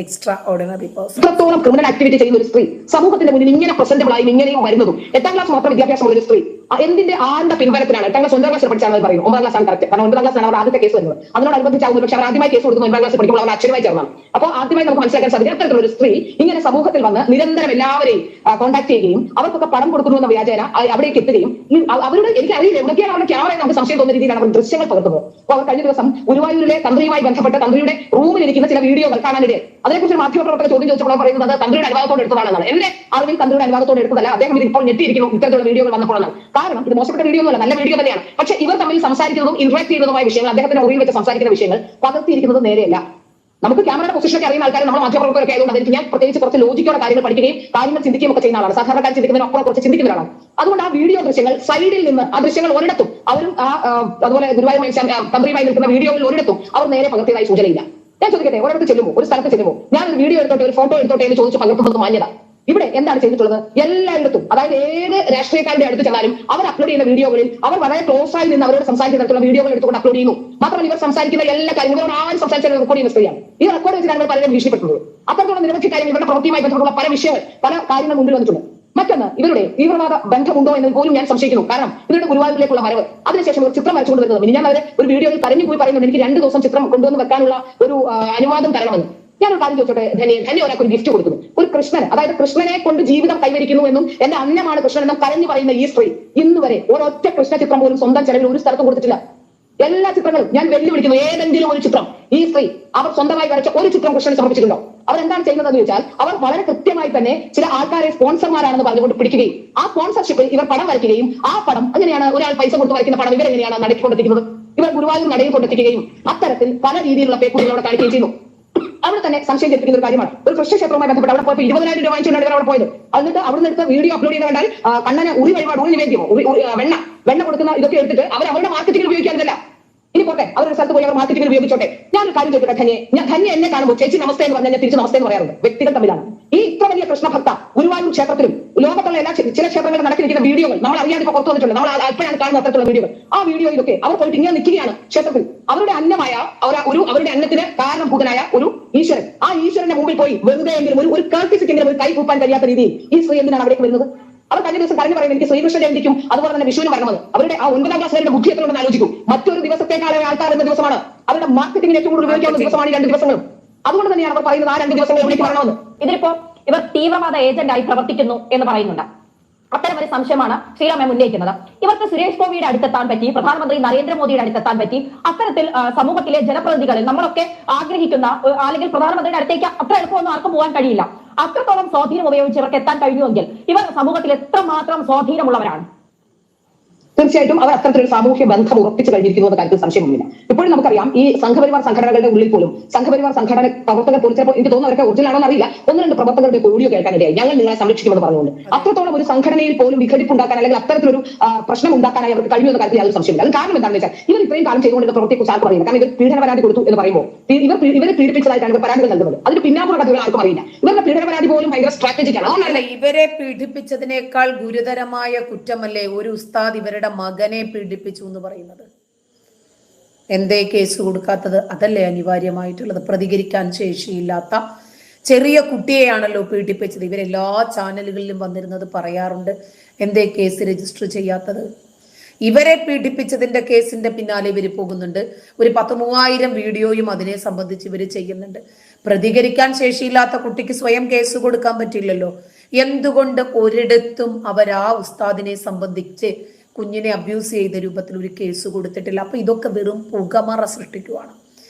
Extra ordinary person. ഇത്രത്തോളം ക്രിമിനൽ ആക്ടിവിറ്റി ചെയ്യുന്ന ഒരു സ്ത്രീ സമൂഹത്തിന്റെ മുന്നിൽ ഇങ്ങനെ പ്രസന്റബിൾ ആയി ഇങ്ങനെയും വരുന്നതും, 8ാം ക്ലാസ് മാത്രം വിദ്യാഭ്യാസമുള്ള ഒരു സ്ത്രീ എന്തിന്റെ ആരുടെ പിൻബലത്തിലാണ്? 8ാം ക്ലാസ് 9ാം ക്ലാസ് പഠിച്ചാൽ പറയും 9ാം ക്ലാസ് ആണ് കറക്റ്റ്. കാരണം 9ാം ക്ലാസ് ആണ് അവർ ആദ്യത്തെ കേസ് വരുന്നത്. അതിനോടനുബന്ധിച്ചാവുന്നു. പക്ഷേ അവർ ആദ്യമായി കേസ് കൊടുക്കുന്നത് 9ാം ക്ലാസ് പഠിക്കുമ്പോൾ അവർ അച്ഛനുമായി ചേർന്നാണ്. അപ്പോൾ ആദ്യമായി നമുക്ക് മനസ്സിലാക്കാൻ സാധിക്കും, അത്തരത്തിലുള്ള ഒരു സ്ത്രീ ഇങ്ങനെ സമൂഹത്തിൽ വന്ന് നിരന്തരം എല്ലാവരെയും കോൺടാക്ട് ചെയ്യുകയും അവർക്കൊക്കെ പണം കൊടുക്കുന്നു എന്ന വ്യാജേന അവിടേക്ക് എത്തുകയും, അവരുടെ എനിക്കറിയില്ല എവിടെയൊക്കെയാണ് അവരുടെ ക്യാമറയിൽ നമുക്ക് സംശയം തോന്നുന്ന രീതിയിലാണ് അവർ ദൃശ്യങ്ങൾ പകർത്തുന്നത്. അപ്പോൾ അവർ കഴിഞ്ഞ ദിവസം ഗുരുവായൂരിലെ തന്ത്രിയുമായി ബന്ധപ്പെട്ട തന്ത്രിയുടെ റൂമിൽ ഇരിക്കുന്ന ചില വീഡിയോകൾ കാണാനിടെ അതിനെക്കുറിച്ച് മാധ്യമപ്രവർത്തകർ ചോദ്യം ചോദിച്ചപ്പോൾ പറയുന്നത് തന്ത്രിയുടെ അനുവാദത്തോടെ എടുത്തതാണെന്നാണ്. എന്റെ അറിവിൽ തന്ത്രിയുടെ അനുവാദത്തോടെ എടുത്തതല്ല. അദ്ദേഹം ഇത് ഇപ്പോൾ ഞെട്ടിയിരിക്കുന്നു ഇത്തരത്തിലുള്ള വീഡിയോകൾ വന്നപ്പോഴാണ്. കാരണം ഇത് മോശപ്പെട്ട വീഡിയോ ഒന്നുമല്ല, നല്ല വീഡിയോ തന്നെയാണ്. പക്ഷെ ഇവർ തമ്മിൽ സംസാരിക്കുന്നതും ഇന്ററാക്ട് ചെയ്യുന്നതുമായ വിഷയങ്ങൾ, അദ്ദേഹത്തിന്റെ മുറിയിൽ വെച്ച് സംസാരിക്കുന്ന വിഷയങ്ങൾ പകർത്തിയിരിക്കുന്നത് നേരെയല്ല. നമുക്ക് ക്യാമറയുടെ പൊസിഷനൊക്കെ അറിയുന്ന ആൾക്കാർ, നമ്മൾ മാധ്യമപ്രവർത്തകരൊക്കെ ആയതുകൊണ്ട് അതെനിക്ക് ഞാൻ പ്രത്യേകിച്ച് കുറച്ച് ലോജിക്കോടെ കാര്യങ്ങൾ പഠിക്കുകയും കാര്യങ്ങൾ ചിന്തിക്കുകയും ഒക്കെ ചെയ്യുന്ന ആളാണ്. സാധാരണക്കാർ ചിന്തിക്കുന്നതിനപ്പുറം കുറച്ച് ചിന്തിക്കുന്നവരാണ്. അതുകൊണ്ട് ആ വീഡിയോ ദൃശ്യങ്ങൾ സൈഡിൽ നിന്ന് ആ ദൃശ്യങ്ങൾ ഒരിടത്തും അവരും അതുപോലെ ഗുരുവായൂർ തന്ത്രിയുമായി നിൽക്കുന്ന വീഡിയോയിൽ ഒരിടത്തും അവർ നേരെ പകർത്തിയതായി സൂചനയില്ല. ഞാൻ ചോദിക്കട്ടെ, ഒരിടത്ത് ചെല്ലുമോ, ഒരു സ്ഥലത്ത് ചെല്ലുമോ, ഞാൻ ഒരു വീഡിയോ എടുത്തോട്ടെ, ഒരു ഫോട്ടോ എടുത്തോട്ടെ എന്ന് ചോദിച്ചു പകർത്തുന്നത് മാന്യത? ഇവിടെ എന്താണ് ചെയ്തിട്ടുള്ളത്? എല്ലായിടത്തും, അതായത് ഏത് രാഷ്ട്രീയക്കാരുടെ അടുത്ത് ചെന്നാലും അവർ അപ്ലോഡ് ചെയ്യുന്ന വീഡിയോകളിൽ അവർ വളരെ ക്ലോസ് ആയി നിന്ന് അവരോട് സംസാരിക്കുന്ന തരത്തിലുള്ള വീഡിയോകൾ എടുത്തുകൊണ്ട് അപ്ലോഡ് ചെയ്യുന്നു. മാത്രമല്ല ഇവർ സംസാരിക്കുന്ന എല്ലാ കാര്യങ്ങളും ആരും സംസാരിച്ചാൽ റെക്കോർഡ് ചെയ്യുന്ന സ്ത്രീയാണ്. ഈ റെക്കോർഡ് വെച്ച് ഞങ്ങൾ പലരും ഭീഷണിപ്പെടുന്നത്. അത്തരത്തിലുള്ള നിരവധി കാര്യങ്ങൾ, ഇവരുടെ പ്രവൃത്തിയുമായി ബന്ധപ്പെട്ടുള്ള പല വിഷയങ്ങൾ, പല കാര്യങ്ങൾ മുമ്പിൽ വന്നിട്ടുണ്ട്. മറ്റൊന്ന്, ഇവരുടെ തീവ്രവാദ ബന്ധമുണ്ടോ എന്ന് പോലും ഞാൻ സംശയിക്കുന്നു. കാരണം ഇവരുടെ ഗുരുവായൂരിലേക്കുള്ള വരവ്, അതിനുശേഷം ഒരു ചിത്രം വരച്ചുകൊണ്ട് വരുന്നത്, ഞാൻ അവരെ ഒരു വീഡിയോയിൽ കരഞ്ഞു പോയി പറയുന്നത് എനിക്ക് 2 ദിവസം ചിത്രം കൊണ്ടുവന്ന് വെക്കാനുള്ള ഒരു അനുവാദം തരണമെന്ന്. ഞാനൊരു കാര്യം ചോദിച്ചോട്ടെ, ധന്യ ഒരാൾക്ക് ഒരു ഗിഫ്റ്റ് കൊടുക്കുന്നു, ഒരു കൃഷ്ണന്, അതായത് കൃഷ്ണനെ കൊണ്ട് ജീവിതം കൈവരിക്കുന്നു എന്നും എന്റെ അന്നമാണ് കൃഷ്ണൻ എന്നും കരഞ്ഞു പറയുന്ന ഈ സ്ത്രീ ഇന്ന് വരെ ഒരൊറ്റ കൃഷ്ണ ചിത്രം പോലും സ്വന്തം ചെലവിൽ ഒരു സ്ഥലത്തും കൊടുത്തിട്ടില്ല. എല്ലാ ചിത്രങ്ങളും ഞാൻ വെല്ലുവിളിക്കുന്നു, ഏതെങ്കിലും ഒരു ചിത്രം ഈ സ്ത്രീ അവർ സ്വന്തമായി വരച്ച ഒരു ചിത്രം കൃഷ്ണന് സമർപ്പിച്ചിട്ടുണ്ടോ? അവർ എന്താണ് ചെയ്യുന്നതെന്ന് ചോദിച്ചാൽ, അവർ വളരെ കൃത്യമായി തന്നെ ചില ആൾക്കാരെ സ്പോൺസർമാരാണെന്ന് പറഞ്ഞുകൊണ്ട് പിടിക്കുകയും ആ സ്പോൺസർഷിപ്പിൽ ഇവർ പടം വരയ്ക്കുകയും ആ പടം എങ്ങനെയാണ് ഒരാൾ പൈസ കൊടുത്ത് വരയ്ക്കുന്ന പടം ഇവരെങ്ങനെയാണ് നടത്തി കൊണ്ടെത്തിക്കുന്നത്? ഇവർ ഗുരുവായൂർ നടയിൽ കൊണ്ടെത്തിക്കുകയും അത്തരത്തിൽ പല രീതിയിലുള്ള പേപ്പറുകൾ അവിടെ കാണിക്കുകയും ചെയ്യുന്നു. അവിടെ തന്നെ സംശയം ജനിപ്പിക്കുന്ന ഒരു കാര്യമാണ്. ഒരു കൃഷ്ണക്ഷേത്രവുമായി ബന്ധപ്പെട്ട് അവിടെ പോയപ്പോൾ 20,000 രൂപ വാങ്ങിച്ചുകൊണ്ടാണ് ഇവർ അവിടെ പോയത്. എന്നിട്ട് അവിടെ നിന്ന് എടുത്ത വീഡിയോ അപ്ലോഡ് ചെയ്ത് കണ്ടാൽ കണ്ണന് ഉറി വഴിപാട്, ഉറി നിവേദ്യമോ, വെണ്ണ കൊടുക്കുന്ന ഇതൊക്കെ എടുത്തിട്ട് അവരുടെ മാർക്കറ്റിംഗിൽ ഉപയോഗിക്കാറില്ല. ഇനി പോട്ടെ, അവരുടെ സ്ഥലത്ത് പോയി അവർ മാർക്കറ്റിംഗിൽ ഉപയോഗിച്ചോട്ടെ. ഞാനൊരു കാര്യം ചോദിക്കട്ടെ, ധന്യ എന്നെ കാണുമ്പോൾ ചേച്ചി നമസ്തേ എന്ന് പറഞ്ഞാൽ തിരിച്ച് നമസ്തേ എന്ന് പറയാറുണ്ട്. വ്യക്തികൾ തമ്മിലാണ്. ഈ ഇത്ര വലിയ കൃഷ്ണഭക്ത ഗുരുവായൂർ ക്ഷേത്രത്തിലും ലോകത്തുള്ള എല്ലാ ചില ക്ഷേത്രങ്ങളിൽ നടത്തിയിരിക്കുന്ന വീഡിയോകൾ നമ്മൾ അറിയാതെ ഇപ്പോൾ പുറത്തു വന്നിട്ടുണ്ട്. നമ്മൾ അപ്പോഴാണ് കാണുന്ന അത്തരത്തിലുള്ള വീഡിയോകൾ. ആ വീഡിയോയിലൊക്കെ അവർ പോയിട്ട് ഇങ്ങനെ നിൽക്കുകയാണ് ക്ഷേത്രത്തിൽ. അവരുടെ അന്നമായ അവരുടെ അന്നത്തിന് കാരണഭൂതനായ ഒരു ഈശ്വരൻ, ആ ഈശ്വരന്റെ മുമ്പിൽ പോയി വെറുതെ എങ്കിലും ഒരു കർട്ടിസിക്കെങ്കിലും ഒരു കൈ കൂപ്പാൻ കഴിയാത്ത രീതിയിൽ ഈ സ്ത്രീ എന്തിനാണ് അവിടേക്ക് വരുന്നത്? അവർ കഴിഞ്ഞ ദിവസം പറഞ്ഞു പറയുന്നത് എനിക്ക് ശ്രീകൃഷ്ണ ജയന്തിക്കും അതുപോലെ തന്നെ വിഷുവിനും വരണമെന്ന്. അവരുടെ ആ 9ാം ക്ലാസ്സുകാരുടെ ബുദ്ധി എത്രയുണ്ടെന്ന് ആലോചിക്കും. മറ്റൊരു ദിവസത്തേക്കാളെ ആൾക്കാർ എന്ന ദിവസമാണ്, അവരുടെ മാർക്കറ്റിംഗിന് ഏറ്റവും കൂടുതൽ ഉപയോഗിക്കാവുന്ന ദിവസമാണ് ഈ 2 ദിവസങ്ങളും. അതുകൊണ്ട് തന്നെയാണ് അവർ പറയുന്നത് ആ 2 ദിവസങ്ങൾ എവിടേക്ക് വരണമെന്ന്. ഇതിലിപ്പോ ഇവർ തീവ്രവാദ ഏജന്റായി പ്രവർത്തിക്കുന്നു എന്ന് പറയുന്നുണ്ട്. അത്തരം ഒരു സംശയമാണ് ശ്രീറാം ഉന്നയിക്കുന്നത്. ഇവർക്ക് സുരേഷ് ഗോപിയുടെ അടുത്തെത്താൻ പറ്റി, പ്രധാനമന്ത്രി നരേന്ദ്രമോദിയുടെ അടുത്തെത്താൻ പറ്റി, അത്തരത്തിൽ സമൂഹത്തിലെ ജനപ്രതിനിധികളിൽ നമ്മളൊക്കെ ആഗ്രഹിക്കുന്ന അല്ലെങ്കിൽ പ്രധാനമന്ത്രിയുടെ അടുത്തേക്ക് അത്ര എളുപ്പമൊന്നും ആർക്കും പോകാൻ കഴിയില്ല. അത്രത്തോളം സ്വാധീനം ഉപയോഗിച്ച് ഇവർക്ക് എത്താൻ കഴിയുമെങ്കിൽ ഇവർ സമൂഹത്തിൽ എത്രമാത്രം സ്വാധീനമുള്ളവരാണ്? തീർച്ചയായിട്ടും അവർ അത്തരത്തിലൊരു സാമൂഹ്യ ബന്ധം ഉറപ്പിച്ചു കഴിഞ്ഞിരിക്കുന്നു എന്ന കാര്യത്തിൽ സംശയമൊന്നുമില്ല. ഇപ്പോഴും നമുക്കറിയാം, ഈ സംഘപരിവാർ സംഘടനകളുടെ ഉള്ളിൽ പോലും സംഘപരിവാർ സംഘടന പ്രവർത്തകർ പോലും ചിലപ്പോൾ എനിക്ക് തോന്നുന്നു അവരൊക്കെ ഒറിജിനൽ ആണോ എന്നറിയില്ല, 1-2 പ്രവർത്തകരുടെ ഓഡിയോ കേൾക്കാനിടയായി ഞങ്ങൾ നിങ്ങളെ സംരക്ഷിക്കുമെന്ന് പറഞ്ഞുകൊണ്ട്. അത്രത്തോളം ഒരു സംഘടനയിൽ പോലും വിഘടിപ്പുണ്ടാക്കാൻ അല്ലെങ്കിൽ അത്തരത്തിലൊരു പ്രശ്നം ഉണ്ടാക്കാനായി അവർക്ക് കഴിയുമെന്ന കാര്യത്തിൽ യാതൊരു സംശയമില്ല. അത് കാരണം എന്താണെന്ന് വെച്ചാൽ ഇവർ ഇത്രയും കാലം ചെയ്തുകൊണ്ടിരുന്ന പ്രവൃത്തിയെക്കുറിച്ച് ആർക്കും അറിയില്ല. കാരണം ഇവർ പീഡന പരാതി കൊടുത്തു എന്ന് പറയുമ്പോൾ ഇവരെ പീഡിപ്പിച്ചതായിട്ടാണ് ഇവർ പരാതികൾ നൽകുന്നത്. അതിന് പിന്നാമ്പുറ കഥകൾ ആർക്കും അറിയില്ല. ഇവരുടെ പീഡന പരാതി പോലും ഭയങ്കര സ്ട്രാറ്റജിക്കാണ്. അതുകൊണ്ടല്ല ഇവരെ പീഡിപ്പിച്ചതിനേക്കാൾ ഗുരുതരമായ കുറ്റമല്ലേ ഒരു ഉസ്താദ് ഇവരുടെ മകനെ പീഡിപ്പിച്ചു എന്ന് പറയുന്നത്? എന്തേ കേസ് കൊടുക്കാത്തത്? അതല്ലേ അനിവാര്യമായിട്ടുള്ളത്? പ്രതികരിക്കാൻ ശേഷിയില്ലാത്ത ചെറിയ കുട്ടിയെയാണല്ലോ പീഡിപ്പിച്ചത്. ഇവരെല്ലാ ചാനലുകളിലും വന്നിരുന്നത് പറയാറുണ്ട്. എന്തേ കേസ് രജിസ്റ്റർ ചെയ്യാത്തത്? ഇവരെ പീഡിപ്പിച്ചതിന്റെ കേസിന്റെ പിന്നാലെ ഇവർ പോകുന്നുണ്ട്. ഒരു 10,000-3000 വീഡിയോയും അതിനെ സംബന്ധിച്ച് ഇവർ ചെയ്യുന്നുണ്ട്. പ്രതികരിക്കാൻ ശേഷിയില്ലാത്ത കുട്ടിക്ക് സ്വയം കേസ് കൊടുക്കാൻ പറ്റില്ലല്ലോ. എന്തുകൊണ്ട് ഒരിടത്തും അവർ ആ ഉസ്താദിനെ സംബന്ധിച്ച് കുഞ്ഞിനെ അബ്യൂസ് ചെയ്ത രൂപത്തിൽ ഒരു കേസ് കൊടുത്തിട്ടില്ല? അപ്പൊ ഇതൊക്കെ വെറും പുകമറ സൃഷ്ടിക്കുവാണ്.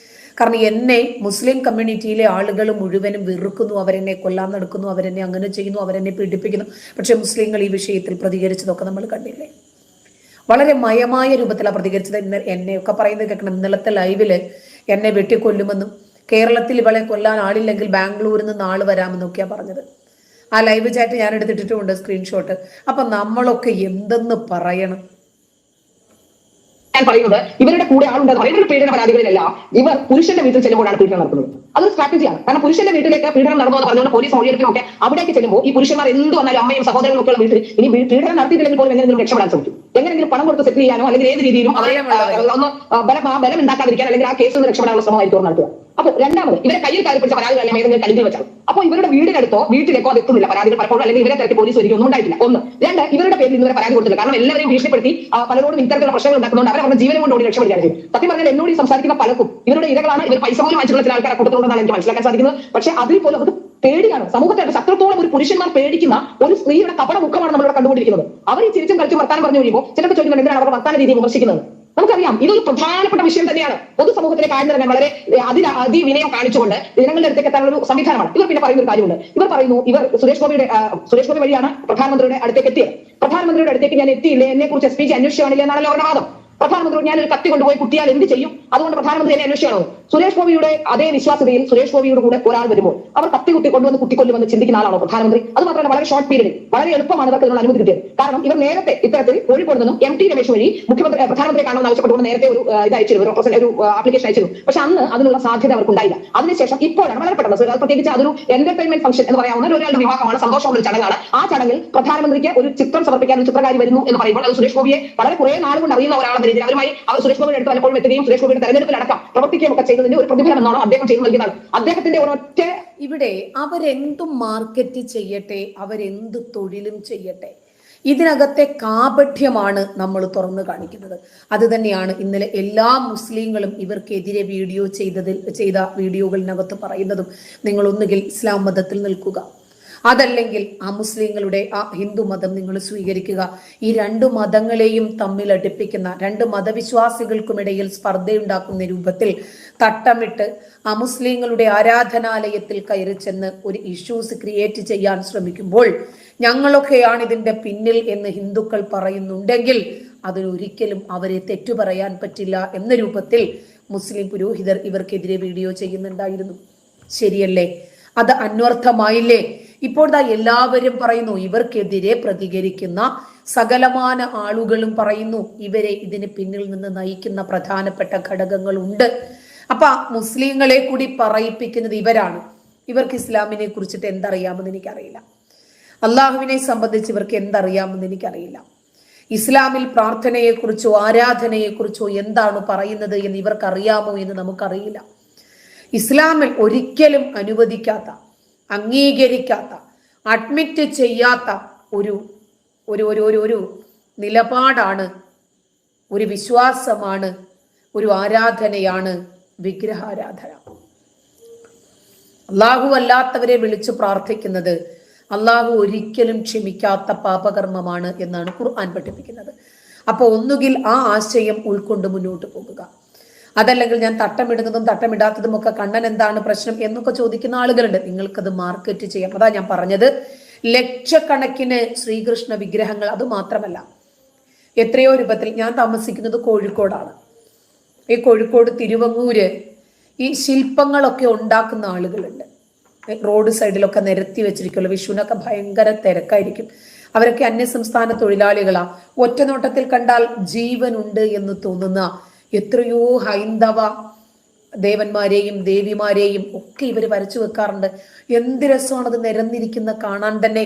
കാരണം എന്നെ മുസ്ലിം കമ്മ്യൂണിറ്റിയിലെ ആളുകൾ മുഴുവനും വെറുക്കുന്നു, അവരെന്നെ കൊല്ലാൻ നടക്കുന്നു, അവരെന്നെ അങ്ങനെ ചെയ്യുന്നു, അവരെന്നെ പീഡിപ്പിക്കുന്നു. പക്ഷെ മുസ്ലിങ്ങൾ ഈ വിഷയത്തിൽ പ്രതികരിച്ചതൊക്കെ നമ്മൾ കണ്ടില്ലേ? വളരെ മയമായ രൂപത്തിലാണ് പ്രതികരിച്ചത്. എന്നെയൊക്കെ പറയുന്നത് കേൾക്കണം. ഇന്നലത്തെ ലൈവില് എന്നെ വെട്ടിക്കൊല്ലുമെന്നും കേരളത്തിൽ ഇവളെ കൊല്ലാൻ ആളില്ലെങ്കിൽ ബാംഗ്ലൂരിൽ നിന്ന് ആള് വരാമെന്നൊക്കെയാണ് പറഞ്ഞത്. ആ ലൈവ് ചാറ്റ് ഞാൻ എടുത്തിട്ടുണ്ട്, സ്ക്രീൻഷോട്ട്. അപ്പൊ നമ്മളൊക്കെ എന്തെന്ന് പറയണം? ഞാൻ പറയുന്നത് ഇവരുടെ കൂടെ ആളുണ്ടെന്ന് പറയുന്ന പീഡന പരാതികളിലെല്ലാം ഇവർ പുരുഷന്റെ വീട്ടിൽ ചെല്ലുമ്പോഴാണ് പീഡനം നടത്തുന്നത്. അതൊരു സ്ട്രാറ്റജിയാണ്. കാരണം പുരുഷന്റെ വീട്ടിലേക്ക് പീഡനം നടന്നു എന്ന് പറഞ്ഞുകൊണ്ട് പോലീസ് മൊഴിയെടുപ്പിനൊക്കെ അവിടേക്ക് ചെല്ലുമ്പോൾ ഈ പുരുഷന്മാർ എന്ത് വന്നാലും അമ്മയും സഹോദരനും ഒക്കെയുള്ള വീട്ടിൽ ഇനി പീഡനം നടത്തിയിട്ടില്ലെങ്കിൽ പോലും എങ്ങനെയെങ്കിലും രക്ഷപ്പെടാൻ ശ്രമിക്കും. എങ്ങനെയെങ്കിലും പണം കൊടുത്ത് സെറ്റിൽ ചെയ്യാനോ അല്ലെങ്കിൽ ഏത് രീതിയിലും അവരെ ഒന്ന് ബലം ഉണ്ടാക്കാതിരിക്കാൻ അല്ലെങ്കിൽ ആ കേസിൽ നിന്ന് രക്ഷപ്പെടാനുള്ള ശ്രമമായിരിക്കും നടത്തുക. അപ്പോൾ രണ്ടാമത് ഇവരെ കയ്യിൽ കയറി പിടിച്ച പരാതികളെല്ലാം ഏതെങ്കിലും കരുതി വെച്ചാൽ അപ്പോൾ ഇവരുടെ വീടിനടുത്തോ വീട്ടിലേക്കോ അത് എത്തുന്നില്ല പരാതികൾ പലപ്പോഴും, അല്ലെങ്കിൽ ഇവരെ തിരക്കി പോലീസ് ഒരിക്കലും ഒന്നും ഉണ്ടായിട്ടില്ല. 1. 2. ഇവരുടെ പേരിൽ ഇന്നുവരെ പരാതി കൊടുത്തില്ല. കാരണം എല്ലാവരെയും ഭീഷണിപ്പെടുത്തി പലരോടും ഇത്തരത്തിലുള്ള പ്രശ്നങ്ങൾ ഉണ്ടാക്കുന്നുണ്ട്. അവരുടെ ജീവനം കൊണ്ട് ഓടി രക്ഷപ്പെടുകയാണ് ചെയ്യും. സത്യം പറഞ്ഞാൽ എന്നോട് ഈ സംസാരിക്കുന്ന പലർക്കും ഇവരുടെ ഇരകളാണ്. ഇവർ പൈസ പോലും വാങ്ങിച്ചുള്ള ചില ആൾക്കാരെ കൊടുത്തുകൊണ്ടെന്നാണ് എനിക്ക് മനസ്സിലാക്കാൻ സാധിക്കുന്നത്. പക്ഷേ അതിൽ പോലും അത് പേടിയാണ്. സമൂഹത്തെ അത്രത്തോളം ഒരു പുരുഷന്മാർ പേടിക്കുന്ന ഒരു സ്ത്രീയുടെ കപട മുഖമാണ് നമ്മളിവിടെ കണ്ടുകൊണ്ടിരിക്കുന്നത്. അവർ ഈ ചിരിച്ചും കളിച്ചും വർത്താനം പറഞ്ഞു കഴിയുമ്പോൾ ചിലപ്പോൾ ചോദിക്കുന്നത് എന്തിനാണ് അവരുടെ വർത്താന രീതി വിമർശിക്കുന്നത്? നമുക്കറിയാം ഇതൊരു പ്രധാനപ്പെട്ട വിഷയം തന്നെയാണ്. പൊതുസമൂഹത്തിലേക്ക് ആഴ്ന്നിറങ്ങാൻ വളരെ അതിവിനയം കാണിച്ചുകൊണ്ട് ജനങ്ങളുടെ അടുത്തേക്ക് എത്താനുള്ള ഒരു സംവിധാനമാണ്. ഇവർ പിന്നെ പറയുന്ന ഒരു കാര്യമുണ്ട്. ഇവർ പറയുന്നു ഇവർ സുരേഷ് ഗോപി വഴിയാണ് പ്രധാനമന്ത്രിയുടെ അടുത്തേക്ക് എത്തിയത്. പ്രധാനമന്ത്രിയുടെ അടുത്തേക്ക് ഞാൻ എത്തിയില്ലേ, എന്നെ കുറിച്ച് എസ് പി ജി അന്വേഷിച്ചു കാണില്ല എന്നാണല്ലോ അവരുടെ വാദം. പ്രധാനമന്ത്രി ഞാനൊരു കത്തി കൊണ്ടുപോയി കുട്ടിയാൽ എന്ത് ചെയ്യും, അതുകൊണ്ട് പ്രധാനമന്ത്രി എന്നെ അന്വേഷിക്കണോ? സുരേഷ് ഗോപിയുടെ അതേ വിശ്വാസ്യതയിൽ സുരേഷ് ഗോപിയുടെ കൂടെ ഒരാൾ വരുമ്പോൾ അവർ കത്തി കുത്തി കൊണ്ടുവന്ന് കുത്തിക്കൊല്ലുമെന്ന് ചിന്തിക്കുന്ന ആളാണോ പ്രധാനമന്ത്രി? അത് മാത്രമല്ല, വളരെ ഷോർട്ട് പീരീഡിൽ വളരെ എളുപ്പമാണ് ഇവർക്ക് ഇതിനുള്ള അനുമതി കിട്ടിയത്. കാരണം ഇവർ നേരത്തെ ഇത്തരത്തിൽ കോഴിക്കോട് നിന്നും MT രമേശ് വഴി പ്രധാനമന്ത്രിയെ കാണണമെന്ന് ആവശ്യപ്പെട്ടുകൊണ്ട് നേരത്തെ ഒരു ഇത് അയച്ചിരുന്നു, ഒരു ആപ്ലിക്കേഷൻ അയച്ചിരുന്നു. പക്ഷെ അന്ന് അതിനുള്ള സാധ്യത അവർക്ക് ഉണ്ടായില്ല. അതിനുശേഷം ഇപ്പോഴാണ് വളരെ പെട്ടെന്ന്, പ്രത്യേകിച്ച് അതൊരു എന്റർടൈൻമെന്റ് ഫംഗ്ഷൻ എന്ന് പറയാവുന്ന ഒരാളുടെ വിവാഹമാണ്, സന്തോഷമുള്ള ഒരു ചടങ്ങാണ്. ആ ചടങ്ങിൽ പ്രധാനമന്ത്രിക്ക് ഒരു ചിത്രം സമർപ്പിക്കാൻ ഒരു ചിത്രകാരി വരുന്നു എന്ന് പറയുമ്പോൾ അത് സുരേഷ് ഗോപിയെ വളരെ കുറെ നാൾ കൊണ്ട് അറിയുന്ന ഒരാളെന്ന രീതിയിൽ അവരുമായി സുരേഷ് ഗോപിയുടെ അടുത്ത് പലപ്പോഴും എത്തുകയും സുരേഷ് ഗോപിയുടെ തെരഞ്ഞെടുപ്പിലടക്കം പ്രവർത്തിക്കുകയും ഒക്കെ ചെയ്തതിന്റെ ഒരു പ്രതിഫലം എന്നാണ് അദ്ദേഹം ചെയ്തു നൽകുന്നത്. അദ്ദേഹത്തിന്റെ ഒരൊറ്റ ഇവിടെ അവരെന്തും മാർക്കറ്റ് ചെയ്യട്ടെ, അവരെന്ത് തൊഴിലും ചെയ്യട്ടെ, ഇതിനകത്തെ കാപഠ്യമാണ് നമ്മൾ തുറന്നു കാണിക്കുന്നത്. അത് തന്നെയാണ് ഇന്നലെ എല്ലാ മുസ്ലിങ്ങളും ഇവർക്കെതിരെ ചെയ്ത വീഡിയോകളിനകത്ത് പറയുന്നതും. നിങ്ങൾ ഒന്നുകിൽ ഇസ്ലാം മതത്തിൽ നിൽക്കുക, അതല്ലെങ്കിൽ ആ മുസ്ലിങ്ങളുടെ ആ ഹിന്ദു മതം നിങ്ങൾ സ്വീകരിക്കുക. ഈ രണ്ട് മതങ്ങളെയും തമ്മിൽ അടുപ്പിക്കുന്ന, രണ്ട് മതവിശ്വാസികൾക്കുമിടയിൽ സ്പർദ്ധയുണ്ടാക്കുന്ന രൂപത്തിൽ തട്ടമിട്ട് ആ മുസ്ലിങ്ങളുടെ ആരാധനാലയത്തിൽ കയറി ചെന്ന് ഒരു ഇഷ്യൂസ് ക്രിയേറ്റ് ചെയ്യാൻ ശ്രമിക്കുമ്പോൾ ഞങ്ങളൊക്കെയാണ് ഇതിന്റെ പിന്നിൽ എന്ന് ഹിന്ദുക്കൾ പറയുന്നുണ്ടെങ്കിൽ അതിനൊരിക്കലും അവരെ തെറ്റു പറയാൻ പറ്റില്ല എന്ന രൂപത്തിൽ മുസ്ലിം പുരോഹിതർ ഇവർക്കെതിരെ വീഡിയോ ചെയ്യുന്നുണ്ടായിരുന്നു. ശരിയല്ലേ? അത് അന്വർത്ഥമായില്ലേ? ഇപ്പോൾ എല്ലാവരും പറയുന്നു, ഇവർക്കെതിരെ പ്രതികരിക്കുന്ന സകലമാന ആളുകളും പറയുന്നു ഇവരെ ഇതിന് പിന്നിൽ നിന്ന് നയിക്കുന്ന പ്രധാനപ്പെട്ട ഘടകങ്ങളുണ്ട്. അപ്പൊ മുസ്ലിങ്ങളെ കൂടി പറയിപ്പിക്കുന്നത് ഇവരാണ്. ഇവർക്ക് ഇസ്ലാമിനെ കുറിച്ചിട്ട് എന്തറിയാമെന്ന് എനിക്കറിയില്ല, അള്ളാഹുവിനെ സംബന്ധിച്ച് ഇവർക്ക് എന്തറിയാമെന്ന് എനിക്കറിയില്ല, ഇസ്ലാമിൽ പ്രാർത്ഥനയെക്കുറിച്ചോ ആരാധനയെക്കുറിച്ചോ എന്താണ് പറയുന്നത് എന്ന് ഇവർക്കറിയാമോ എന്ന് നമുക്കറിയില്ല. ഇസ്ലാമിൽ ഒരിക്കലും അനുവദിക്കാത്ത, അംഗീകരിക്കാത്ത, അഡ്മിറ്റ് ചെയ്യാത്ത ഒരു ഒരു ഒരു ഒരു ഒരു നിലപാടാണ്, ഒരു വിശ്വാസമാണ്, ഒരു ആരാധനയാണ് വിഗ്രഹാരാധന. അള്ളാഹു അല്ലാത്തവരെ വിളിച്ചു പ്രാർത്ഥിക്കുന്നത് അള്ളാഹു ഒരിക്കലും ക്ഷമിക്കാത്ത പാപകർമ്മമാണ് എന്നാണ് ഖുർആൻ പഠിപ്പിക്കുന്നത്. അപ്പൊ ഒന്നുകിൽ ആ ആശയം ഉൾക്കൊണ്ട് മുന്നോട്ട് പോകുക, അതല്ലെങ്കിൽ ഞാൻ തട്ടമിടുന്നതും തട്ടമിടാത്തതും ഒക്കെ കണ്ണൻ എന്താണ് പ്രശ്നം എന്നൊക്കെ ചോദിക്കുന്ന ആളുകളുണ്ട്. നിങ്ങൾക്കത് മാർക്കറ്റ് ചെയ്യാം. അതാ ഞാൻ പറഞ്ഞത്, ലക്ഷക്കണക്കിന് ശ്രീകൃഷ്ണ വിഗ്രഹങ്ങൾ, അത് മാത്രമല്ല എത്രയോ രൂപത്തിൽ. ഞാൻ താമസിക്കുന്നത് കോഴിക്കോടാണ്. ഈ കോഴിക്കോട് തിരുവങ്ങൂര് ഈ ശില്പങ്ങളൊക്കെ ഉണ്ടാക്കുന്ന ആളുകളുണ്ട്. റോഡ് സൈഡിലൊക്കെ നിരത്തി വെച്ചിരിക്കുമല്ലോ. വിഷുവിനൊക്കെ ഭയങ്കര തിരക്കായിരിക്കും. അവരൊക്കെ അന്യസംസ്ഥാന തൊഴിലാളികളാ. ഒറ്റ നോട്ടത്തിൽ കണ്ടാൽ ജീവനുണ്ട് എന്ന് തോന്നുന്ന എത്രയോ ഹൈന്ദവ ദേവന്മാരെയും ദേവിമാരെയും ഒക്കെ ഇവർ വരച്ചു വെക്കാറുണ്ട്. എന്ത് രസമാണത് നിരന്നിരിക്കുന്ന കാണാൻ തന്നെ.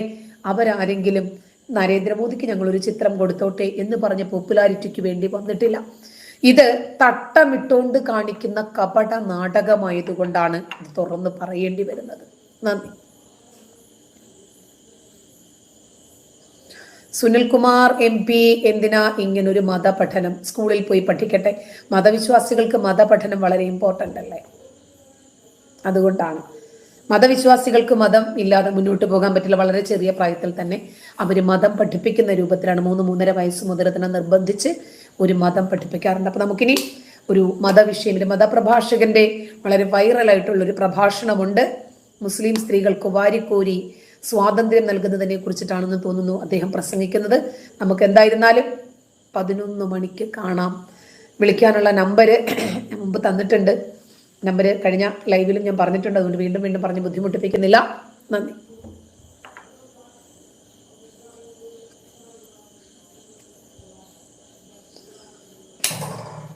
അവരാരെങ്കിലും നരേന്ദ്രമോദിക്ക് ഞങ്ങളൊരു ചിത്രം കൊടുത്തോട്ടെ എന്ന് പറഞ്ഞ പോപ്പുലാരിറ്റിക്ക് വേണ്ടി വന്നിട്ടില്ല. ഇത് തട്ടമിട്ടുകൊണ്ട് കാണിക്കുന്ന കപട നാടകമായതുകൊണ്ടാണ് ഇത് തുറന്ന് പറയേണ്ടി വരുന്നത്. നന്ദി. സുനിൽകുമാർ MP എന്തിനാ ഇങ്ങനൊരു മതപഠനം? സ്കൂളിൽ പോയി പഠിക്കട്ടെ. മതവിശ്വാസികൾക്ക് മതപഠനം വളരെ ഇമ്പോർട്ടൻ്റ് അല്ലേ? അതുകൊണ്ടാണ്. മതവിശ്വാസികൾക്ക് മതം ഇല്ലാതെ മുന്നോട്ട് പോകാൻ പറ്റില്ല. വളരെ ചെറിയ പ്രായത്തിൽ തന്നെ അവർ മതം പഠിപ്പിക്കുന്ന രൂപത്തിലാണ് 3-3.5 വയസ്സ് മുതൽ തന്നെ നിർബന്ധിച്ച് ഒരു മതം പഠിപ്പിക്കാറുണ്ട്. അപ്പൊ നമുക്കിനി ഒരു മതവിഷയം, മതപ്രഭാഷകന്റെ വളരെ വൈറലായിട്ടുള്ളൊരു പ്രഭാഷണമുണ്ട്. മുസ്ലിം സ്ത്രീകൾക്ക് വാരിക്കോരി സ്വാതന്ത്ര്യം നൽകുന്നതിനെ കുറിച്ചിട്ടാണെന്ന് തോന്നുന്നു അദ്ദേഹം പ്രസംഗിക്കുന്നത്. നമുക്ക് എന്തായിരുന്നാലും 11 മണിക്ക് കാണാം. വിളിക്കാനുള്ള നമ്പര് മുമ്പ് തന്നിട്ടുണ്ട്. നമ്പര് കഴിഞ്ഞ ലൈവിലും ഞാൻ പറഞ്ഞിട്ടുണ്ട്. അതുകൊണ്ട് വീണ്ടും പറഞ്ഞ് ബുദ്ധിമുട്ടിപ്പിക്കുന്നില്ല. നന്ദി.